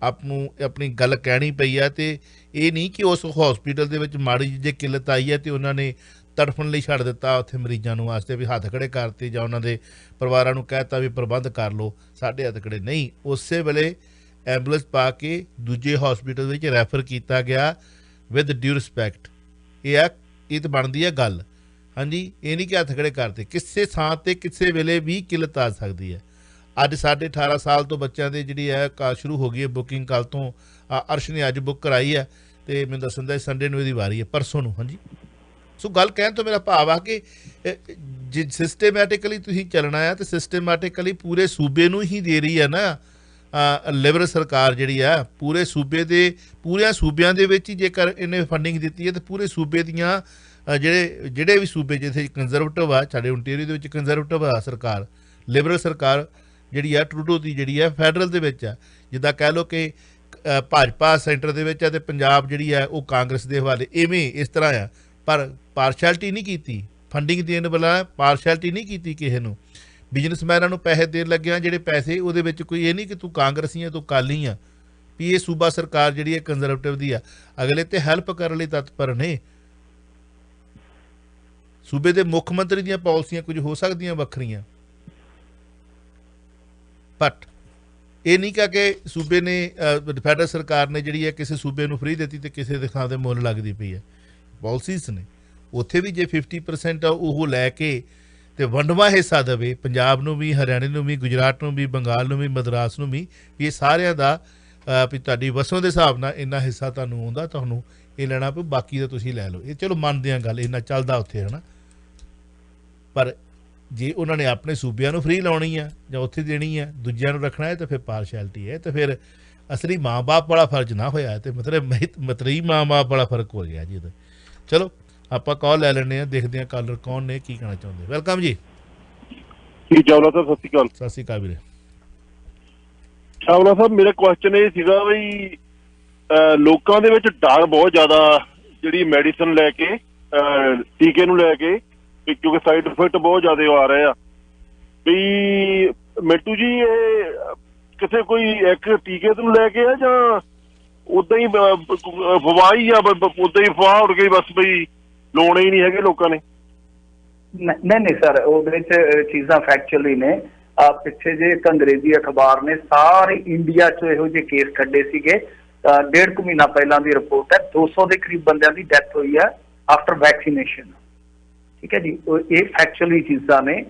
ਆਪਣੀ ਗੱਲ ਕਹਿਣੀ ਪਈ ਆ। ਤੇ ਇਹ ਨਹੀਂ ਕਿ ਉਸ ਹਸਪੀਟਲ ਦੇ ਵਿੱਚ ਮਾੜੀ ਜਿਹੀ ਕਿੱਲਤ ਆਈ ਹੈ ਤੇ ਉਹਨਾਂ ਨੇ ਤੜਫਣ ਲਈ ਛੱਡ ਦਿੱਤਾ ਉੱਥੇ ਮਰੀਜ਼ਾਂ ਨੂੰ ਵਾਸਤੇ, ਵੀ ਹੱਥ ਖੜੇ ਕਰਤੇ ਜਾਂ ਉਹਨਾਂ ਦੇ ਪਰਿਵਾਰਾਂ ਨੂੰ ਕਹਿ ਦਿੱਤਾ ਵੀ ਪ੍ਰਬੰਧ ਕਰ ਲਓ, ਸਾਡੇ ਹੱਥ ਖੜੇ ਨਹੀਂ। ਉਸੇ ਵੇਲੇ ਐਂਬੂਲੈਂਸ ਪਾ ਕੇ ਦੂਜੇ ਹਸਪੀਟਲ ਵਿੱਚ ਰੈਫਰ ਕੀਤਾ ਗਿਆ ਵਿਦ ਡਿਊ ਰਿਸਪੈਕਟ। ਇਹ ਤਾਂ ਬਣਦੀ ਹੈ ਗੱਲ। ਹਾਂਜੀ, ਇਹ ਨਹੀਂ ਕਿ ਹੱਥ ਖੜੇ ਕਰਤੇ, ਕਿਸੇ ਥਾਂ 'ਤੇ ਕਿਸੇ ਵੇਲੇ ਵੀ ਕਿੱਲਤ ਆ ਸਕਦੀ ਹੈ। ਅੱਜ ਸਾਡੇ 18 ਸਾਲ ਤੋਂ ਬੱਚਿਆਂ ਦੇ ਜਿਹੜੀ ਹੈ ਸ਼ੁਰੂ ਹੋ ਗਈ ਹੈ ਬੁਕਿੰਗ, ਕੱਲ੍ਹ ਤੋਂ ਅਰਸ਼ ਨੇ ਅੱਜ ਬੁੱਕ ਕਰਾਈ ਹੈ, ਅਤੇ ਮੈਨੂੰ ਦੱਸਣ ਦਾ ਸੰਡੇ ਨੂੰ ਇਹਦੀ ਵਾਰੀ ਹੈ, ਪਰਸੋਂ ਨੂੰ। ਹਾਂਜੀ, ਸੋ ਗੱਲ ਕਹਿਣ ਤੋਂ ਮੇਰਾ ਭਾਵ ਆ ਕਿ ਜੇ ਸਿਸਟੇਮੈਟਿਕਲੀ ਤੁਸੀਂ ਚੱਲਣਾ ਆ ਤਾਂ ਸਿਸਟੇਮੈਟਿਕਲੀ ਪੂਰੇ ਸੂਬੇ ਨੂੰ ਹੀ ਦੇ ਰਹੀ ਹੈ ਨਾ ਲਿਬਰਲ ਸਰਕਾਰ ਜਿਹੜੀ ਆ, ਪੂਰੇ ਪੂਰਿਆਂ ਸੂਬਿਆਂ ਦੇ ਵਿੱਚ ਹੀ ਜੇਕਰ ਇਹਨੇ ਫੰਡਿੰਗ ਦਿੱਤੀ ਹੈ ਤਾਂ ਪੂਰੇ ਸੂਬੇ ਦੀਆਂ ਜਿਹੜੇ ਵੀ ਸੂਬੇ ਜਿੱਥੇ ਕੰਜ਼ਰਵੇਟਿਵ ਆ, ਸਾਡੇ ਓਨਟਾਰੀਓ ਦੇ ਵਿੱਚ ਕੰਜ਼ਰਵੇਟਿਵ ਆ ਸਰਕਾਰ, ਲਿਬਰਲ ਸਰਕਾਰ ਜਿਹੜੀ ਆ ਟਰੂਡੋ ਦੀ ਜਿਹੜੀ ਆ ਫੈਡਰਲ ਦੇ ਵਿੱਚ ਆ, ਜਿੱਦਾਂ ਕਹਿ ਲਓ ਕਿ ਭਾਜਪਾ ਸੈਂਟਰ ਦੇ ਵਿੱਚ ਆ ਅਤੇ ਪੰਜਾਬ ਜਿਹੜੀ ਆ ਉਹ ਕਾਂਗਰਸ ਦੇ ਹਵਾਲੇ, ਇਵੇਂ ਇਸ ਤਰ੍ਹਾਂ ਆ। ਪਰ ਪਾਰਸ਼ੈਲਿਟੀ ਨਹੀਂ ਕੀਤੀ, ਫੰਡਿੰਗ ਦੇਣ ਵਾਲਾ ਪਾਰਸ਼ੈਲਿਟੀ ਨਹੀਂ ਕੀਤੀ ਕਿਸੇ ਨੂੰ। ਬਿਜ਼ਨਸਮੈਨਾਂ ਨੂੰ ਪੈਸੇ ਦੇਣ ਲੱਗਿਆ ਜਿਹੜੇ ਪੈਸੇ, ਉਹਦੇ ਵਿੱਚ ਕੋਈ ਇਹ ਨਹੀਂ ਕਿ ਤੂੰ ਕਾਂਗਰਸੀ ਆ ਤੂੰ ਅਕਾਲੀ ਆ, ਵੀ ਇਹ ਸੂਬਾ ਸਰਕਾਰ ਜਿਹੜੀ ਹੈ ਕੰਜ਼ਰਵੇਟਿਵ ਦੀ ਆ, ਅਗਲੇ ਤੇ ਹੈਲਪ ਕਰਨ ਲਈ ਤਤਪਰ ਨੇ। ਸੂਬੇ ਦੇ ਮੁੱਖ ਮੰਤਰੀ ਦੀਆਂ ਪਾਲਿਸੀਆਂ ਕੁਝ ਹੋ ਸਕਦੀਆਂ ਵੱਖਰੀਆਂ, ਬਟ ਇਹ ਨਹੀਂ ਕਿ ਸੂਬੇ ਨੇ ਫੈਡਰਲ ਸਰਕਾਰ ਨੇ ਜਿਹੜੀ ਹੈ ਕਿਸੇ ਸੂਬੇ ਨੂੰ ਫ੍ਰੀ ਦਿੱਤੀ ਅਤੇ ਕਿਸੇ ਦੇ ਥਾਂ 'ਤੇ ਮੁੱਲ ਲੱਗਦੀ ਪਈ ਹੈ। ਪਾਲਿਸੀਜ਼ ਨੇ ਉੱਥੇ ਵੀ ਜੇ 50% ਆ ਉਹ ਲੈ ਕੇ ਅਤੇ ਵੰਡਵਾਂ ਹਿੱਸਾ ਦੇਵੇ ਪੰਜਾਬ ਨੂੰ ਵੀ, ਹਰਿਆਣੇ ਨੂੰ ਵੀ, ਗੁਜਰਾਤ ਨੂੰ ਵੀ, ਬੰਗਾਲ ਨੂੰ ਵੀ, ਮਦਰਾਸ ਨੂੰ ਵੀ ਇਹ ਸਾਰਿਆਂ ਦਾ ਵੀ ਤੁਹਾਡੀ ਵਸੋਂ ਦੇ ਹਿਸਾਬ ਨਾਲ ਇੰਨਾ ਹਿੱਸਾ ਤੁਹਾਨੂੰ ਆਉਂਦਾ, ਤੁਹਾਨੂੰ ਇਹ ਲੈਣਾ ਪਊ, ਬਾਕੀ ਦਾ ਤੁਸੀਂ ਲੈ ਲਓ। ਇਹ ਚਲੋ ਮੰਨਦੇ ਹਾਂ ਗੱਲ, ਇੰਨਾ ਚੱਲਦਾ ਉੱਥੇ ਹੈ ਨਾ। ਪਰ ਜੇ ਉਹਨਾਂ ਨੇ ਆਪਣੇ ਸੂਬਿਆਂ ਨੂੰ ਫ੍ਰੀ ਲਾਉਣੀ ਆ ਜਾਂ ਉੱਥੇ ਦੇਣੀ ਆ, ਦੂਜਿਆਂ ਨੂੰ ਰੱਖਣਾ ਹੈ ਤਾਂ ਫਿਰ ਪਾਰਸ਼ੈਲਿਟੀ ਹੈ, ਅਤੇ ਫਿਰ ਅਸਲੀ ਮਾਂ ਬਾਪ ਵਾਲਾ ਫਰਜ਼ ਨਾ ਹੋਇਆ ਅਤੇ ਮਤਰਈ ਮਾਂ ਬਾਪ ਵਾਲਾ ਫਰਕ ਹੋ ਗਿਆ ਜੀ ਇਹਦਾ। ਚਲੋ ਆਪਾਂ ਕਾਲ ਲੈ ਲੈਂਦੇ ਹਾਂ, ਦੇਖਦੇ ਹਾਂ ਕਾਲਰ ਕੌਣ ਨੇ, ਕੀ ਕਹਿਣਾ ਚਾਹੁੰਦੇ। ਵੈਲਕਮ ਜੀ। ਚਾਵਲਾ ਸਾਹਿਬ ਸਤਿ ਸ਼੍ਰੀ ਅਕਾਲ। ਸਤਿ ਸ਼੍ਰੀ ਅਕਾਲ ਵੀਰੇ। ਚਾਵਲਾ ਸਾਹਿਬ ਮੇਰਾ ਕੁਐਸਚਨ ਇਹ ਸੀਗਾ ਵੀ ਲੋਕਾਂ ਦੇ ਵਿੱਚ ਡਰ ਬਹੁਤ ਜ਼ਿਆਦਾ ਜਿਹੜੀ ਮੈਡੀਸਨ ਲੈ ਕੇ, ਟੀਕੇ ਨੂੰ ਲੈ ਕੇ, ਕਿਉਂਕਿ ਸਾਈਡ ਇਫੈਕਟ ਬਹੁਤ ਜ਼ਿਆਦਾ ਆ ਰਹੇ ਆ ਵੀ ਮਿੰਟੂ ਜੀ ਇਹ ਕਿਸੇ ਕੋਈ ਇੱਕ ਟੀਕੇ ਤੋਂ ਲੈ ਕੇ ਆ ਜਾਂ ਉਦਾਂ ਹੀ ਫਵਾਈ ਆ, ਉਦਾਂ ਹੀ ਫਵਾਹ ਉੱਡ ਗਈ ਬਸ ਬਈ ਲਾਉਣੇ ਹੀ ਨਹੀਂ ਹੈਗੇ ਲੋਕਾਂ ਨੇ? ਨਹੀਂ ਸਰ, ਉਹਦੇ ਵਿੱਚ ਚੀਜ਼ਾਂ ਫੈਕਚੁਅਲੀ ਨੇ। ਪਿੱਛੇ ਜੇ ਇੱਕ ਅੰਗਰੇਜ਼ੀ ਅਖਬਾਰ ਨੇ ਸਾਰੇ ਇੰਡੀਆ 'ਚ ਇਹੋ ਜਿਹੇ ਕੇਸ ਕੱਢੇ ਸੀਗੇ, 1.5 ਕੁ ਮਹੀਨਾ ਪਹਿਲਾਂ ਦੀ ਰਿਪੋਰਟ ਹੈ, 200 ਦੇ ਕਰੀਬ ਬੰਦਿਆਂ ਦੀ ਡੈਥ ਹੋਈ ਹੈ ਆਫਟਰ ਵੈਕਸੀਨੇਸ਼ਨ। ਠੀਕ ਹੈ ਜੀ, ਇਹ ਫੈਕਚੁਅਲੀ ਚੀਜ਼ਾਂ ਨੇ।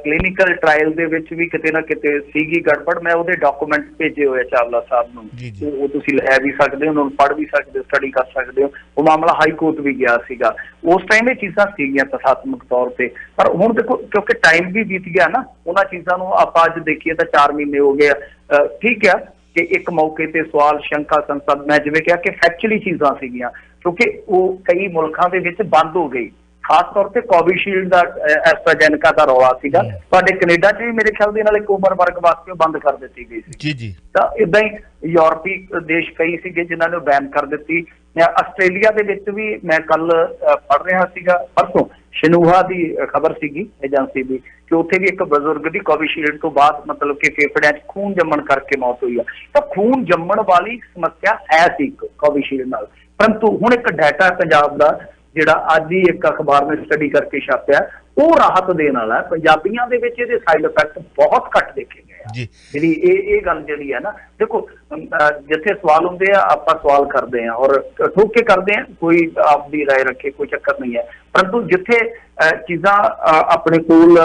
ਕਲੀਨਿਕਲ ਟ੍ਰਾਇਲ ਦੇ ਵਿੱਚ ਵੀ ਕਿਤੇ ਨਾ ਕਿਤੇ ਸੀਗੀ ਗੜਬੜ। ਮੈਂ ਉਹਦੇ ਡਾਕੂਮੈਂਟ ਭੇਜੇ ਹੋਏ ਚਾਵਲਾ ਸਾਹਿਬ ਨੂੰ, ਉਹ ਤੁਸੀਂ ਲੈ ਵੀ ਸਕਦੇ ਹੋ, ਉਹਨਾਂ ਨੂੰ ਪੜ੍ਹ ਵੀ ਸਕਦੇ ਹੋ, ਸਟੱਡੀ ਕਰ ਸਕਦੇ ਹੋ। ਉਹ ਮਾਮਲਾ ਹਾਈ ਕੋਰਟ ਵੀ ਗਿਆ ਸੀਗਾ, ਉਸ ਟਾਈਮ ਇਹ ਚੀਜ਼ਾਂ ਸੀਗੀਆਂ ਤਥਾਤਮਕ ਤੌਰ ਤੇ। ਪਰ ਹੁਣ ਦੇਖੋ ਕਿਉਂਕਿ ਟਾਈਮ ਵੀ ਬੀਤ ਗਿਆ ਨਾ, ਉਹਨਾਂ ਚੀਜ਼ਾਂ ਨੂੰ ਆਪਾਂ ਅੱਜ ਦੇਖੀਏ ਤਾਂ 4 ਮਹੀਨੇ ਹੋ ਗਏ ਆ। ਠੀਕ ਆ ਕਿ ਇੱਕ ਮੌਕੇ ਤੇ ਸਵਾਲ ਸ਼ੰਕਾ ਸੰਸਦ, ਮੈਂ ਜਿਵੇਂ ਕਿਹਾ ਕਿ ਫੈਕਚੁਅਲੀ ਚੀਜ਼ਾਂ ਸੀਗੀਆਂ, ਕਿਉਂਕਿ ਉਹ ਕਈ ਮੁਲਕਾਂ ਦੇ ਵਿੱਚ ਬੰਦ ਹੋ ਗਈ। ਖਾਸ ਤੌਰ ਤੇ ਕੋਵਿਸ਼ੀਲਡ ਦਾ, ਐਸਟਰਾਜੈਨੇਕਾ ਦਾ ਰੌਲਾ ਸੀਗਾ। ਤੁਹਾਡੇ ਕੈਨੇਡਾ 'ਚ ਵੀ ਮੇਰੇ ਖਿਆਲ ਦੇ ਨਾਲ ਇੱਕ ਉਮਰ ਵਰਗ ਵਾਸਤੇ ਬੰਦ ਕਰ ਦਿੱਤੀ ਗਈ ਸੀ ਜੀ। ਤਾਂ ਏਦਾਂ ਹੀ ਯੂਰਪੀ ਦੇਸ਼ ਕਈ ਸੀਗੇ ਜਿਨ੍ਹਾਂ ਨੇ ਬੈਨ ਕਰ ਦਿੱਤੀ। ਆਸਟ੍ਰੇਲੀਆ ਦੇ ਵਿੱਚ ਵੀ ਮੈਂ ਕੱਲ ਪੜ੍ਹ ਰਿਹਾ ਸੀਗਾ, ਪਰਸੋਂ ਸ਼ਨੂਹਾ ਦੀ ਖਬਰ ਸੀਗੀ ਏਜੰਸੀ ਦੀ, ਕਿ ਉੱਥੇ ਵੀ ਇੱਕ ਬਜ਼ੁਰਗ ਦੀ ਕੋਵਿਸ਼ੀਲਡ ਤੋਂ ਬਾਅਦ ਮਤਲਬ ਕਿ ਫੇਫੜਿਆਂ 'ਚ ਖੂਨ ਜੰਮਣ ਕਰਕੇ ਮੌਤ ਹੋਈ ਆ। ਤਾਂ ਖੂਨ ਜੰਮਣ ਵਾਲੀ ਸਮੱਸਿਆ ਹੈ ਸੀ ਕੋਵਿਸ਼ੀਲਡ ਨਾਲ, ਪਰੰਤੂ ਹੁਣ ਇੱਕ ਡਾਟਾ ਪੰਜਾਬ ਦਾ ਜਿਹੜਾ ਅੱਜ ਹੀ ਇੱਕ ਅਖਬਾਰ ਨੇ ਸਟੱਡੀ ਕਰਕੇ ਛਾਪਿਆ, ਉਹ ਰਾਹਤ ਦੇਣ ਵਾਲਾ। ਪੰਜਾਬੀਆਂ ਦੇ ਵਿੱਚ ਇਹਦੇ ਸਾਈਡ ਇਫੈਕਟ ਬਹੁਤ ਘੱਟ ਦੇਖੇ ਗਏ ਆ। ਜਿਹੜੀ ਇਹ ਗੱਲ ਜਿਹੜੀ ਹੈ ਨਾ, ਦੇਖੋ ਜਿੱਥੇ ਸਵਾਲ ਹੁੰਦੇ ਆ ਆਪਾਂ ਸਵਾਲ ਕਰਦੇ ਆ ਔਰ ਠੋਕ ਕੇ ਕਰਦੇ ਆ, ਕੋਈ ਆਪਦੀ ਰਾਏ ਰੱਖੇ, ਕੋਈ ਚੱਕਰ ਨਹੀਂ ਹੈ। ਪਰੰਤੂ ਜਿੱਥੇ ਚੀਜ਼ਾਂ ਆਪਣੇ ਕੋਲ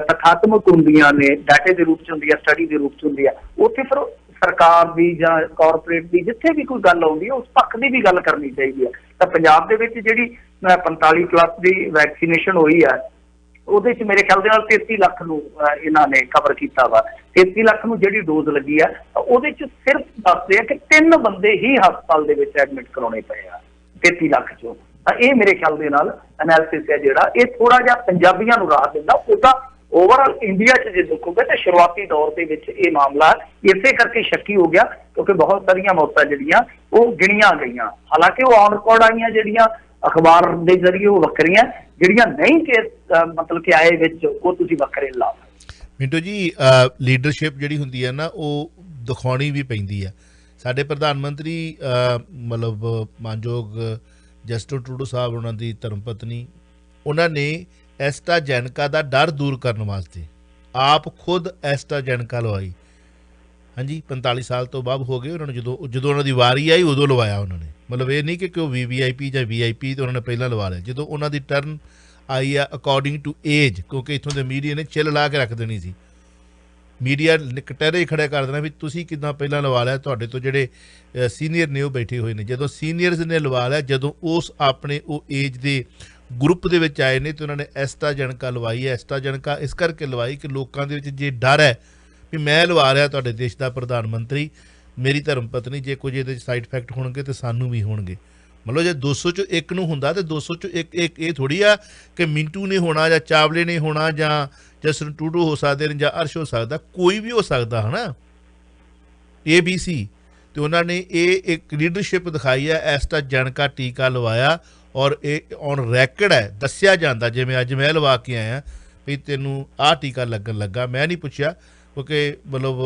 ਤਥਾਤਮਕ ਹੁੰਦੀਆਂ ਨੇ, ਡਾਟੇ ਦੇ ਰੂਪ 'ਚ ਹੁੰਦੀ ਆ, ਸਟੱਡੀ ਦੇ ਰੂਪ 'ਚ ਹੁੰਦੀ ਆ, ਉੱਥੇ ਫਿਰ ਸਰਕਾਰ ਦੀ ਜਾਂ ਕਾਰਪੋਰੇਟ ਦੀ ਜਿੱਥੇ ਵੀ ਕੋਈ ਗੱਲ ਆਉਂਦੀ ਹੈ ਉਸ ਪੱਖ ਦੀ ਵੀ ਗੱਲ ਕਰਨੀ ਚਾਹੀਦੀ ਹੈ। ਤਾਂ ਪੰਜਾਬ ਦੇ ਵਿੱਚ ਜਿਹੜੀ 45+ ਦੀ ਵੈਕਸੀਨੇਸ਼ਨ ਹੋਈ ਹੈ, ਉਹਦੇ 'ਚ ਮੇਰੇ ਖਿਆਲ ਦੇ ਨਾਲ 33 ਲੱਖ ਨੂੰ ਇਹਨਾਂ ਨੇ ਕਵਰ ਕੀਤਾ ਵਾ। 33 ਲੱਖ ਨੂੰ ਜਿਹੜੀ ਡੋਜ਼ ਲੱਗੀ ਆ, ਉਹਦੇ 'ਚ ਸਿਰਫ ਦੱਸਦੇ ਆ ਕਿ 3 ਬੰਦੇ ਹੀ ਹਸਪਤਾਲ ਦੇ ਵਿੱਚ ਐਡਮਿਟ ਕਰਾਉਣੇ ਪਏ ਆ 33 ਲੱਖ 'ਚੋਂ। ਤਾਂ ਇਹ ਮੇਰੇ ਖਿਆਲ ਦੇ ਨਾਲ ਐਨਾਲਿਸਿਸ ਹੈ ਜਿਹੜਾ, ਇਹ ਥੋੜਾ ਜਿਹਾ ਪੰਜਾਬੀਆਂ ਨੂੰ ਰਾਹਤ ਦਿੰਦਾ। ਉਹਦਾ ਓਵਰਆਲ ਇੰਡੀਆ 'ਚ ਜੇ ਦੇਖੋਗੇ ਤਾਂ ਸ਼ੁਰੂਆਤੀ ਦੌਰ ਦੇ ਵਿੱਚ ਇਹ ਮਾਮਲਾ ਇਸੇ ਕਰਕੇ ਸ਼ੱਕੀ ਹੋ ਗਿਆ, ਕਿਉਂਕਿ ਬਹੁਤ ਸਾਰੀਆਂ ਮੌਤਾਂ ਜਿਹੜੀਆਂ ਉਹ ਗਿਣੀਆਂ ਗਈਆਂ। ਹਾਲਾਂਕਿ ਉਹ ਔਨ ਰਿਕਾਰਡ ਆਈਆਂ ਜਿਹੜੀਆਂ ਅਖਬਾਰ ਦੇ ਜ਼ਰੀਏ, ਉਹ ਵੱਖਰੀਆਂ, ਜਿਹੜੀਆਂ ਨਹੀਂ ਕਿ ਮਤਲਬ ਕਿ ਆਏ ਵਿੱਚ ਉਹ ਤੁਸੀਂ ਵੱਖਰੇ ਲਾ। ਮਿੰਟੂ ਜੀ, ਲੀਡਰਸ਼ਿਪ ਜਿਹੜੀ ਹੁੰਦੀ ਹੈ ਨਾ, ਉਹ ਦਿਖਾਉਣੀ ਵੀ ਪੈਂਦੀ ਹੈ। ਸਾਡੇ ਪ੍ਰਧਾਨ ਮੰਤਰੀ ਮਤਲਬ ਮਾਨਯੋਗ ਜਸਟਿਨ ਟਰੂਡੋ ਸਾਹਿਬ, ਉਹਨਾਂ ਦੀ ਧਰਮ ਪਤਨੀ, ਉਹਨਾਂ ਨੇ ਐਸਟਰਾਜੈਨੇਕਾ ਦਾ ਡਰ ਦੂਰ ਕਰਨ ਵਾਸਤੇ ਆਪ ਖੁਦ ਐਸਟਰਾਜੈਨੇਕਾ ਲਵਾਈ। ਹਾਂਜੀ, 45 ਸਾਲ ਤੋਂ ਬਾਅਦ ਹੋ ਗਏ ਉਹਨਾਂ ਨੂੰ। ਜਦੋਂ ਉਹਨਾਂ ਦੀ ਵਾਰੀ ਆਈ ਉਦੋਂ ਲਵਾਇਆ ਉਹਨਾਂ ਨੇ। ਮਤਲਬ ਇਹ ਨਹੀਂ ਕਿ ਉਹ VVIP ਜਾਂ VIP ਤੇ ਉਹਨਾਂ ਨੇ ਪਹਿਲਾਂ ਲਵਾ ਲਿਆ। ਜਦੋਂ ਉਹਨਾਂ ਦੀ ਟਰਨ ਆਈ ਆ ਅਕੋਰਡਿੰਗ ਟੂ ਏਜ, ਕਿਉਂਕਿ ਇੱਥੋਂ ਦੇ ਮੀਡੀਆ ਨੇ ਚਿੱਲ ਲਾ ਕੇ ਰੱਖ ਦੇਣੀ ਸੀ, ਮੀਡੀਆ ਕਟਹਿਰੇ ਹੀ ਖੜੇ ਕਰ ਦੇਣਾ ਵੀ ਤੁਸੀਂ ਕਿੱਦਾਂ ਪਹਿਲਾਂ ਲਵਾ ਲਿਆ, ਤੁਹਾਡੇ ਤੋਂ ਜਿਹੜੇ ਸੀਨੀਅਰ ਨੇ ਉਹ ਬੈਠੇ ਹੋਏ ਨੇ। ਜਦੋਂ ਸੀਨੀਅਰਸ ਨੇ ਲਵਾ ਲਿਆ, ਜਦੋਂ ਉਸ ਆਪਣੇ ਉਹ ਏਜ ਦੇ ਗਰੁੱਪ ਦੇ ਵਿੱਚ ਆਏ ਨੇ, ਤੇ ਉਹਨਾਂ ਨੇ ਐਸਟਰਾਜੈਨੇਕਾ ਲਵਾਈ ਹੈ। ਐਸਟਰਾਜੈਨੇਕਾ ਇਸ ਕਰਕੇ ਲਵਾਈ ਕਿ ਲੋਕਾਂ ਦੇ ਵਿੱਚ ਜੇ ਡਰ ਹੈ ਵੀ ਮੈਂ ਲਵਾ ਰਿਹਾ ਤੁਹਾਡੇ ਦੇਸ਼ ਦਾ ਪ੍ਰਧਾਨ ਮੰਤਰੀ, ਮੇਰੀ ਧਰਮ ਪਤਨੀ, ਜੇ ਕੁਝ ਇਹਦੇ 'ਚ ਸਾਈਡ ਇਫੈਕਟ ਹੋਣਗੇ ਤਾਂ ਸਾਨੂੰ ਵੀ ਹੋਣਗੇ। ਮਤਲਬ ਜੇ 200 'ਚੋਂ 1 ਨੂੰ ਹੁੰਦਾ ਤਾਂ 200 'ਚੋਂ ਇੱਕ ਇਹ ਥੋੜ੍ਹੀ ਆ ਕਿ ਮਿੰਟੂ ਨੇ ਹੋਣਾ ਜਾਂ ਚਾਵਲੇ ਨੇ ਹੋਣਾ ਜਾਂ ਜਸਟਿਨ ਟਰੂਡੋ ਹੋ ਸਕਦੇ ਨੇ ਜਾਂ ਅਰਸ਼ ਹੋ ਸਕਦਾ, ਕੋਈ ਵੀ ਹੋ ਸਕਦਾ ਹੈ ਨਾ, ABC। ਅਤੇ ਉਹਨਾਂ ਨੇ ਇਹ ਇੱਕ ਲੀਡਰਸ਼ਿਪ ਦਿਖਾਈ ਹੈ, ਐਸਟਰਾਜੈਨੇਕਾ ਟੀਕਾ ਲਵਾਇਆ ਔਰ ਇਹ ਔਨ ਰੈਕਡ ਹੈ, ਦੱਸਿਆ ਜਾਂਦਾ। ਜਿਵੇਂ ਅੱਜ ਮੈਂ ਲਵਾ ਕੇ ਆਇਆ ਵੀ ਤੈਨੂੰ ਆਹ ਟੀਕਾ ਲੱਗਣ ਲੱਗਾ, ਮੈਂ ਨਹੀਂ ਪੁੱਛਿਆ ਕਿਉਂਕਿ ਮਤਲਬ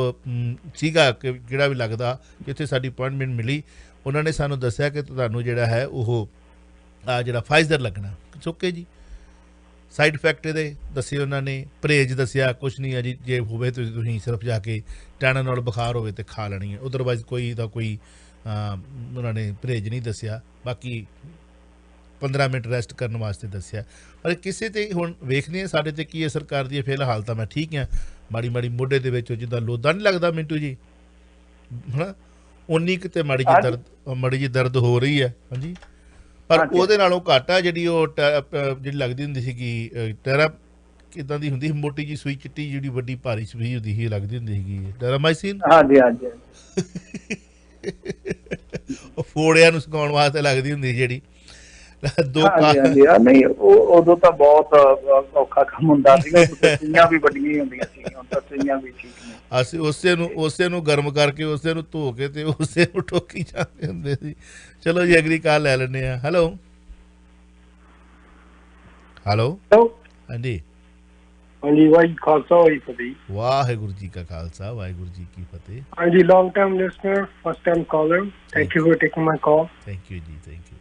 ਸੀਗਾ ਕਿ ਜਿਹੜਾ ਵੀ ਲੱਗਦਾ, ਜਿੱਥੇ ਸਾਡੀ ਅਪੁਆਇੰਟਮੈਂਟ ਮਿਲੀ ਉਹਨਾਂ ਨੇ ਸਾਨੂੰ ਦੱਸਿਆ ਕਿ ਤੁਹਾਨੂੰ ਜਿਹੜਾ ਹੈ ਉਹ ਜਿਹੜਾ ਫਾਈਜ਼ਰ ਲੱਗਣਾ। ਓਕੇ ਜੀ, ਸਾਈਡ ਇਫੈਕਟ ਇਹਦੇ ਦੱਸੇ ਉਹਨਾਂ ਨੇ, ਪਰਹੇਜ਼ ਦੱਸਿਆ ਕੁਛ ਨਹੀਂ ਹੈ ਜੀ, ਜੇ ਹੋਵੇ ਤੁਸੀਂ ਸਿਰਫ ਜਾ ਕੇ ਟਾਈਨਾਨੋਲ ਬੁਖਾਰ ਹੋਵੇ ਤੇ ਖਾ ਲੈਣੀ ਹੈ, ਅਦਰਵਾਈਜ਼ ਕੋਈ ਦਾ ਕੋਈ ਉਹਨਾਂ ਨੇ ਪਰਹੇਜ਼ ਨਹੀਂ ਦੱਸਿਆ। ਬਾਕੀ 15 ਮਿੰਟ ਰੈਸਟ ਕਰਨ ਵਾਸਤੇ ਦੱਸਿਆ। ਪਰ ਕਿਸੇ 'ਤੇ ਹੁਣ ਵੇਖਦੇ ਹਾਂ ਸਾਡੇ 'ਤੇ ਕੀ ਅਸਰ ਕਰਦੀ ਹੈ। ਫਿਲਹਾਲ ਤਾਂ ਮੈਂ ਠੀਕ ਹਾਂ, ਮਾੜੀ ਮਾੜੀ ਮੋਢੇ ਦੇ ਵਿੱਚ ਜਿੱਦਾਂ ਲੋਦਾ ਨਹੀਂ ਲੱਗਦਾ ਮਿੰਟੂ ਜੀ ਹੈ ਨਾ, ਉਨੀ ਕਿਤੇ ਮਾੜੀ ਜਿਹੀ ਦਰਦ ਹੋ ਰਹੀ ਹੈ। ਹਾਂਜੀ, ਪਰ ਉਹਦੇ ਨਾਲੋਂ ਘੱਟ ਆ ਜਿਹੜੀ ਉਹ ਜਿਹੜੀ ਲੱਗਦੀ ਹੁੰਦੀ ਸੀਗੀ ਟੈਰਾ ਕਿੱਦਾਂ ਦੀ ਹੁੰਦੀ ਸੀ, ਮੋਟੀ ਜੀ ਸੂਈ ਚਿੱਟੀ ਜਿਹੜੀ ਵੱਡੀ ਭਾਰੀ ਸੂਈ ਹੁੰਦੀ ਸੀ ਲੱਗਦੀ ਹੁੰਦੀ ਸੀਗੀ ਟੈਰਾਮਾਈਸਿਨ। ਹਾਂਜੀ ਹਾਂਜੀ ਉਹ ਫੋੜਿਆਂ ਨੂੰ ਸੁਕਾਉਣ ਵਾਸਤੇ ਲੱਗਦੀ ਹੁੰਦੀ ਜਿਹੜੀ ਨਹੀਂ, ਉਹ ਉਦੋਂ ਤਾਂ ਬਹੁਤ ਔਖਾ ਕੰਮ ਹੁੰਦਾ ਸੀਗਾ, ਸੂਈਆਂ ਵੀ ਵੱਡੀਆਂ ਹੁੰਦੀਆਂ ਸੀ, ਹੁਣ ਤਾਂ ਸੂਈਆਂ ਵੀ ਠੀਕ ਨੇ। ਅਸੀਂ ਉਸੇ ਨੂੰ ਗਰਮ ਕਰਕੇ ਉਸੇ ਨੂੰ ਧੋ ਕੇ ਤੇ ਉਸੇ ਨੂੰ ਠੋਕੀ ਜਾਂਦੇ ਹੁੰਦੇ ਸੀ। ਚਲੋ ਜੀ ਅਗਲੀ ਕਾਲ ਲੈ ਲੈਂਦੇ ਆ। ਹੈਲੋ ਹਾਂਜੀ ਹਾਂਜੀ, ਵਾਹਿਗੁਰੂ ਖਾਲਸਾ ਵਾਹਿਗੁਰੂ ਫਤਿਹ। ਵਾਹਿਗੁਰੂ ਜੀ ਕਾ ਖਾਲਸਾ ਵਾਹਿਗੁਰੂ ਜੀ ਕੀ ਫਤਿਹ। ਹਾਂਜੀ, long time listener, first time caller, thank you for taking my call. Thank you ਜੀ, ਥੈਂਕ ਯੂ।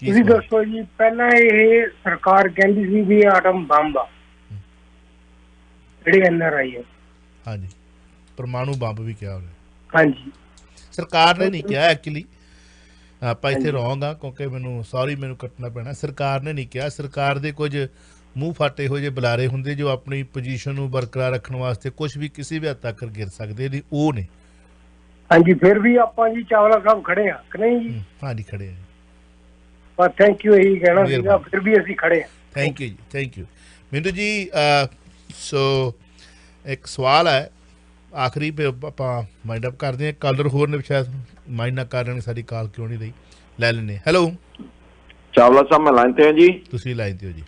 ਤੁਸੀਂ ਦੱਸੋ ਜੀ, ਪਹਿਲਾਂ ਇਹ ਸਰਕਾਰ ਕਹਿੰਦੀ ਸੀ ਵੀ ਆਟਮ ਬੰਬ ਆ ਜਿਹੜੇ NRI ਹੈ, ਹਾਂਜੀ ਪਰਮਾਣੂ ਬੰਬ ਵੀ ਕਿਹਾ ਉਹਨੇ। ਹਾਂਜੀ, ਸਰਕਾਰ ਨੇ ਨਹੀਂ ਕਿਹਾ, ਐਕਚੁਅਲੀ ਆਪਾਂ ਇੱਥੇ ਰੋਂਗ ਆ, ਕਿਉਂਕਿ ਮੈਨੂੰ ਕੱਟਣਾ ਪੈਣਾ। ਸਰਕਾਰ ਨੇ ਨਹੀਂ ਕਿਹਾ, ਸਰਕਾਰ ਦੇ ਕੁਝ ਮੂੰਹ ਫਾਟੇ ਹੋਏ ਜਿਹੇ ਬੁਲਾਰੇ ਹੁੰਦੇ ਜੋ ਆਪਣੀ ਪੋਜੀਸ਼ਨ ਨੂੰ ਬਰਕਰਾਰ ਰੱਖਣ ਵਾਸਤੇ ਕੁਝ ਵੀ ਕਿਸੇ ਵੀ ਹੱਦ ਤੱਕ ਗਿਰ ਸਕਦੇ ਨੇ, ਉਹ ਨੇ। ਹਾਂਜੀ, ਫਿਰ ਵੀ ਆਪਾਂ ਜੀ ਚਾਵਲਾ ਸਾਹਿਬ ਖੜੇ ਆ ਕਿ ਨਹੀਂ ਜੀ? ਹਾਂਜੀ ਖੜੇ ਆ। ਪਰ ਥੈਂਕ ਯੂ ਇਹੀ ਕਹਿਣਾ ਸੀਗਾ, ਫਿਰ ਵੀ ਅਸੀਂ ਖੜੇ ਆ। ਥੈਂਕ ਯੂ ਜੀ, ਥੈਂਕ ਯੂ ਮਿੰਟੂ ਜੀ। ਸੋ ਇੱਕ ਸਵਾਲ ਹੈ ਆਖਰੀ, ਆਪਾਂ ਮਾਈਂਡ ਅਪ ਕਰਦੇ ਹਾਂ। ਕਾਲਰ ਹੋਰ ਨੇ ਸ਼ਾਇਦ ਮਾਈਂਡ ਨਾ ਕਰ ਲੈਣ, ਸਾਡੀ ਕਾਲ ਕਿਉਂ ਨਹੀਂ ਰਹੀ, ਲੈ ਲੈਂਦੇ। ਹੈਲੋ ਚਾਵਲਾ ਸਾਹਿਬ, ਮੈਂ ਲਾਈਨ ਤੇ ਹਾਂ ਜੀ। ਤੁਸੀਂ ਲਾਈਨ ਤੇ ਹੋ ਜੀ।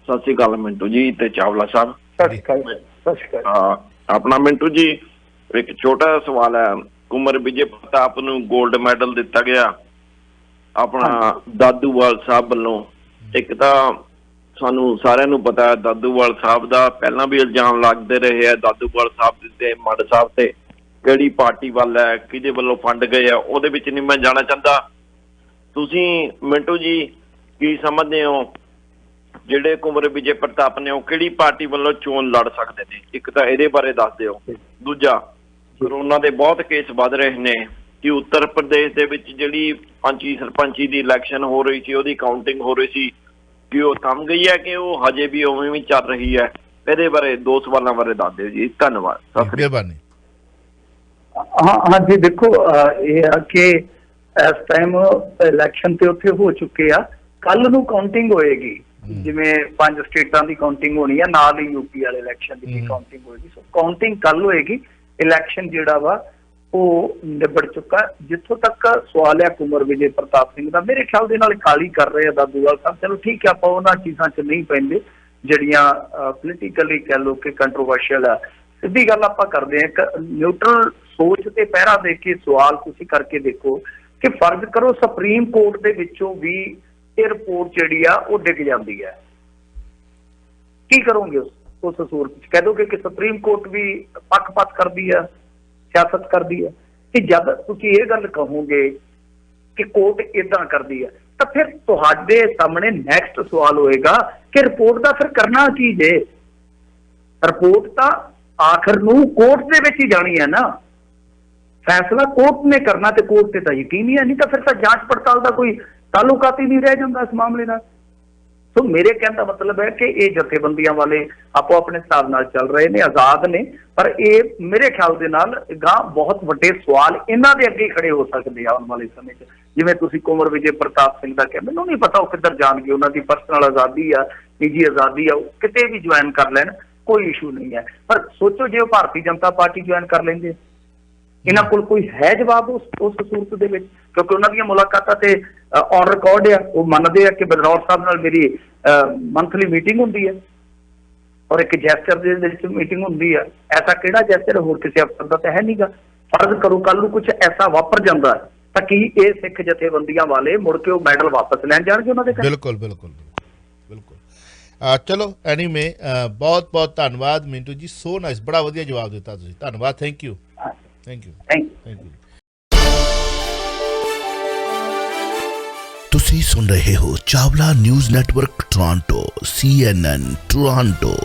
ਸਤਿ ਸ਼੍ਰੀ ਅਕਾਲ ਮਿੰਟੂ ਜੀ ਤੇ ਚਾਵਲਾ ਸਾਹਿਬ। ਸਤਿ ਸ਼੍ਰੀ ਅਕਾਲ। ਆਪਣਾ ਮਿੰਟੂ ਜੀ ਇੱਕ ਛੋਟਾ ਜਿਹਾ ਸਵਾਲ ਹੈ। ਕੁੰਵਰ ਵਿਜੇ ਪ੍ਰਤਾਪ ਨੂੰ 골ਡ ਮੈਡਲ ਦਿੱਤਾ ਗਿਆ ਆਪਣਾ ਦਾਦੂਵਾਲ ਸਾਹਿਬ ਵੱਲੋਂ। ਇੱਕ ਤਾਂ ਸਾਨੂੰ ਸਾਰਿਆਂ ਨੂੰ ਪਤਾ ਹੈ ਦਾਦੂਵਾਲ ਸਾਹਿਬ ਦਾ ਪਹਿਲਾਂ ਵੀ ਇਲਜ਼ਾਮ ਲੱਗਦੇ ਰਹੇ ਆ, ਦਾਦੂਵਾਲ ਸਾਹਿਬ ਤੇ ਮੱਡ ਸਾਹਿਬ ਤੇ ਕਿਹੜੀ ਪਾਰਟੀ ਵੱਲ ਹੈ, ਕਿਹਦੇ ਵੱਲੋਂ ਫੰਡ ਗਏ ਆ, ਉਹਦੇ ਵਿੱਚ ਨਹੀਂ ਮੈਂ ਜਾਣਾ ਚਾਹੁੰਦਾ। ਤੁਸੀਂ ਮਿੰਟੂ ਜੀ ਕੀ ਸਮਝਦੇ ਹੋ ਜਿਹੜੇ ਕੁੰਵਰ ਵਿਜੇ ਪ੍ਰਤਾਪ ਨੇ ਉਹ ਕਿਹੜੀ ਪਾਰਟੀ ਵੱਲੋਂ ਚੋਣ ਲੜ ਸਕਦੇ ਨੇ? ਇੱਕ ਤਾਂ ਇਹਦੇ ਬਾਰੇ ਦੱਸ ਦਿਓ। ਦੂਜਾ, ਕਰੋਨਾ ਦੇ ਬਹੁਤ ਕੇਸ ਵੱਧ ਰਹੇ ਨੇ ਕਿ ਉੱਤਰ ਪ੍ਰਦੇਸ਼ ਦੇ ਵਿੱਚ ਜਿਹੜੀ ਪੰਚੀ ਸਰਪੰਚੀ ਦੀ ਇਲੈਕਸ਼ਨ ਹੋ ਰਹੀ ਸੀ, ਉਹਦੀ ਕਾਊਂਟਿੰਗ ਹੋ ਰਹੀ ਸੀ, ਕਿ ਉਹ ਥੰਮ ਗਈ ਹੈ ਕਿ ਉਹ ਹਜੇ ਵੀ ਉਵੇਂ ਵੀ ਚੱਲ ਰਹੀ ਹੈ? ਇਹਦੇ ਬਾਰੇ ਦੋ ਸਵਾਲਾਂ ਬਾਰੇ ਦੱਸ ਦਿਓ ਜੀ। ਧੰਨਵਾਦ। ਮਿਹਰਬਾਨੀ। ਹਾਂਜੀ, ਦੇਖੋ ਇਹ ਆ ਕਿ ਇਸ ਟਾਈਮ ਇਲੈਕਸ਼ਨ ਤੇ ਉੱਥੇ ਹੋ ਚੁੱਕੇ ਆ, ਕੱਲ ਨੂੰ ਕਾਊਂਟਿੰਗ ਹੋਏਗੀ। ਜਿਵੇਂ 5 ਸਟੇਟਾਂ ਦੀ ਕਾਊਂਟਿੰਗ ਹੋਣੀ ਆ, ਨਾਲ ਹੀ ਯੂਪੀ ਵਾਲੇ ਇਲੈਕਸ਼ਨ ਦੀ ਕਾਊਂਟਿੰਗ ਹੋਏਗੀ। ਸੋ ਕਾਊਂਟਿੰਗ ਕੱਲ ਹੋਏਗੀ। ਇਲੈਕਸ਼ਨ ਜਿਹੜਾ ਵਾ ਉਹ ਨਿਬੜ ਚੁੱਕਾ। ਜਿੱਥੋਂ ਤੱਕ ਸਵਾਲ ਹੈ ਕੁੰਵਰ ਵਿਜੇ ਪ੍ਰਤਾਪ ਸਿੰਘ ਦਾ, ਮੇਰੇ ਖਿਆਲ ਦੇ ਨਾਲ ਕਾਲੀ ਕਰ ਰਹੇ ਆ ਦਾਦੂਵਾਲ ਸਾਹਿਬ। ਚਲੋ ਠੀਕ ਹੈ, ਆਪਾਂ ਉਹਨਾਂ ਚੀਜ਼ਾਂ 'ਚ ਨਹੀਂ ਪੈਂਦੇ ਜਿਹੜੀਆਂ ਪੋਲੀਟੀਕਲੀ ਕਹਿ ਲਓ ਕਿ ਕੰਟਰੋਵਰਸ਼ੀਅਲ ਆ। ਸਿੱਧੀ ਗੱਲ ਆਪਾਂ ਕਰਦੇ ਹਾਂ, ਇੱਕ ਨਿਊਟਰਲ ਸੋਚ ਤੇ ਪਹਿਰਾ ਦੇ ਕੇ ਸਵਾਲ ਤੁਸੀਂ ਕਰਕੇ ਦੇਖੋ ਕਿ ਫਰਜ਼ ਕਰੋ ਸੁਪਰੀਮ ਕੋਰਟ ਦੇ ਵਿੱਚੋਂ ਵੀ ਇਹ ਰਿਪੋਰਟ ਜਿਹੜੀ ਆ ਉਹ ਡਿੱਗ ਜਾਂਦੀ ਹੈ, ਕੀ ਕਰੋਗੇ ਉਸ ਸੂਰਤ 'ਚ? ਕਹਿ ਦੋਗੇ ਕਿ ਸੁਪਰੀਮ ਕੋਰਟ ਵੀ ਪੱਖਪਾਤ ਕਰਦੀ ਆ, ਸਿਆਸਤ ਕਰਦੀ ਹੈ। ਕਿ ਜਦ ਤੁਸੀਂ ਇਹ ਗੱਲ ਕਹੋਗੇ ਕਿ ਕੋਰਟ ਏਦਾਂ ਕਰਦੀ ਹੈ, ਤਾਂ ਫਿਰ ਤੁਹਾਡੇ ਸਾਹਮਣੇ ਨੈਕਸਟ ਸਵਾਲ ਹੋਏਗਾ ਕਿ ਰਿਪੋਰਟ ਦਾ ਫਿਰ ਕਰਨਾ ਕੀ ਜੇ? ਰਿਪੋਰਟ ਤਾਂ ਆਖਰ ਨੂੰ ਕੋਰਟ ਦੇ ਵਿੱਚ ਹੀ ਜਾਣੀ ਹੈ ਨਾ, ਫੈਸਲਾ ਕੋਰਟ ਨੇ ਕਰਨਾ, ਤੇ ਕੋਰਟ ਤੇ ਤਾਂ ਯਕੀਨ ਹੀ ਹੈ ਨਹੀਂ, ਤਾਂ ਫਿਰ ਤਾਂ ਜਾਂਚ ਪੜਤਾਲ ਦਾ ਕੋਈ ਤਾਲੁਕਾਤ ਹੀ ਨਹੀਂ ਰਹਿ ਜਾਂਦਾ ਇਸ ਮਾਮਲੇ ਨਾਲ। ਸੋ ਮੇਰੇ ਕਹਿਣ ਦਾ ਮਤਲਬ ਹੈ ਕਿ ਇਹ ਜਥੇਬੰਦੀਆਂ ਵਾਲੇ ਆਪੋ ਆਪਣੇ ਹਿਸਾਬ ਨਾਲ ਚੱਲ ਰਹੇ ਨੇ, ਆਜ਼ਾਦ ਨੇ, ਪਰ ਇਹ ਮੇਰੇ ਖਿਆਲ ਦੇ ਨਾਲ ਗਾਂ ਬਹੁਤ ਵੱਡੇ ਸਵਾਲ ਇਹਨਾਂ ਦੇ ਅੱਗੇ ਖੜੇ ਹੋ ਸਕਦੇ ਆ ਆਉਣ ਵਾਲੇ ਸਮੇਂ 'ਚ। ਜਿਵੇਂ ਤੁਸੀਂ ਕੁੰਵਰ ਵਿਜੇ ਪ੍ਰਤਾਪ ਸਿੰਘ ਦਾ ਕਿਹਾ, ਮੈਨੂੰ ਨਹੀਂ ਪਤਾ ਉਹ ਕਿੱਧਰ ਜਾਣਗੇ, ਉਹਨਾਂ ਦੀ ਪਰਸਨਲ ਆਜ਼ਾਦੀ ਆ, ਨਿੱਜੀ ਆਜ਼ਾਦੀ ਆ, ਉਹ ਕਿਤੇ ਵੀ ਜੁਆਇਨ ਕਰ ਲੈਣ, ਕੋਈ ਇਸ਼ੂ ਨਹੀਂ ਹੈ। ਪਰ ਸੋਚੋ ਜੇ ਉਹ ਭਾਰਤੀ ਜਨਤਾ ਪਾਰਟੀ ਜੁਆਇਨ ਕਰ ਲੈਂਦੇ, ਇਹਨਾਂ ਕੋਲ ਕੋਈ ਹੈ ਜਵਾਬ ਉਸ ਸੂਰਤ ਦੇ ਵਿੱਚ? ਕਿਉਂਕਿ ਉਹਨਾਂ ਦੀਆਂ ਮੁਲਾਕਾਤਾਂ ਤੇ ਔਨ ਰਿਕਾਰਡ ਆ, ਉਹ ਮੰਨਦੇ ਆ ਕਿ ਬਦਨੌਰ ਸਾਹਿਬ ਨਾਲ ਮੇਰੀ ਮੰਥਲੀ ਮੀਟਿੰਗ ਹੁੰਦੀ ਹੈ ਔਰ ਇੱਕ ਜੈਸਚਰ ਦੇ ਵਿੱਚ ਮੀਟਿੰਗ ਹੁੰਦੀ ਆ। ਐਸਾ ਕਿਹੜਾ ਜੈਸਚਰ ਹੋਰ ਕਿਸੇ ਅਫਸਰ ਦਾ ਤਾਂ ਹੈ ਨਹੀਂਗਾ। ਫਰਜ਼ ਕਰੋ ਕੱਲ ਨੂੰ ਕੁਝ ਐਸਾ ਵਾਪਰ ਜਾਂਦਾ ਤਾਂ ਕੀ ਇਹ ਸਿੱਖ ਜਥੇਬੰਦੀਆਂ ਵਾਲੇ ਮੁੜ ਕੇ ਉਹ ਮੈਡਲ ਵਾਪਸ ਲੈਣ ਜਾਣਗੇ ਉਹਨਾਂ ਦੇ? ਬਿਲਕੁਲ ਬਿਲਕੁਲ ਬਿਲਕੁਲ। ਚਲੋ ਐਨੀਵੇ ਬਹੁਤ ਬਹੁਤ ਧੰਨਵਾਦ ਮਿੰਟੂ ਜੀ, ਸੋ ਨਾਈਸ, ਬੜਾ ਵਧੀਆ ਜਵਾਬ ਦਿੱਤਾ ਤੁਸੀਂ, ਧੰਨਵਾਦ। Thank you, thank you, thank you. ਤੁਸੀਂ ਸੁਣ ਰਹੇ ਹੋ Chawla news network Toronto CNN Toronto.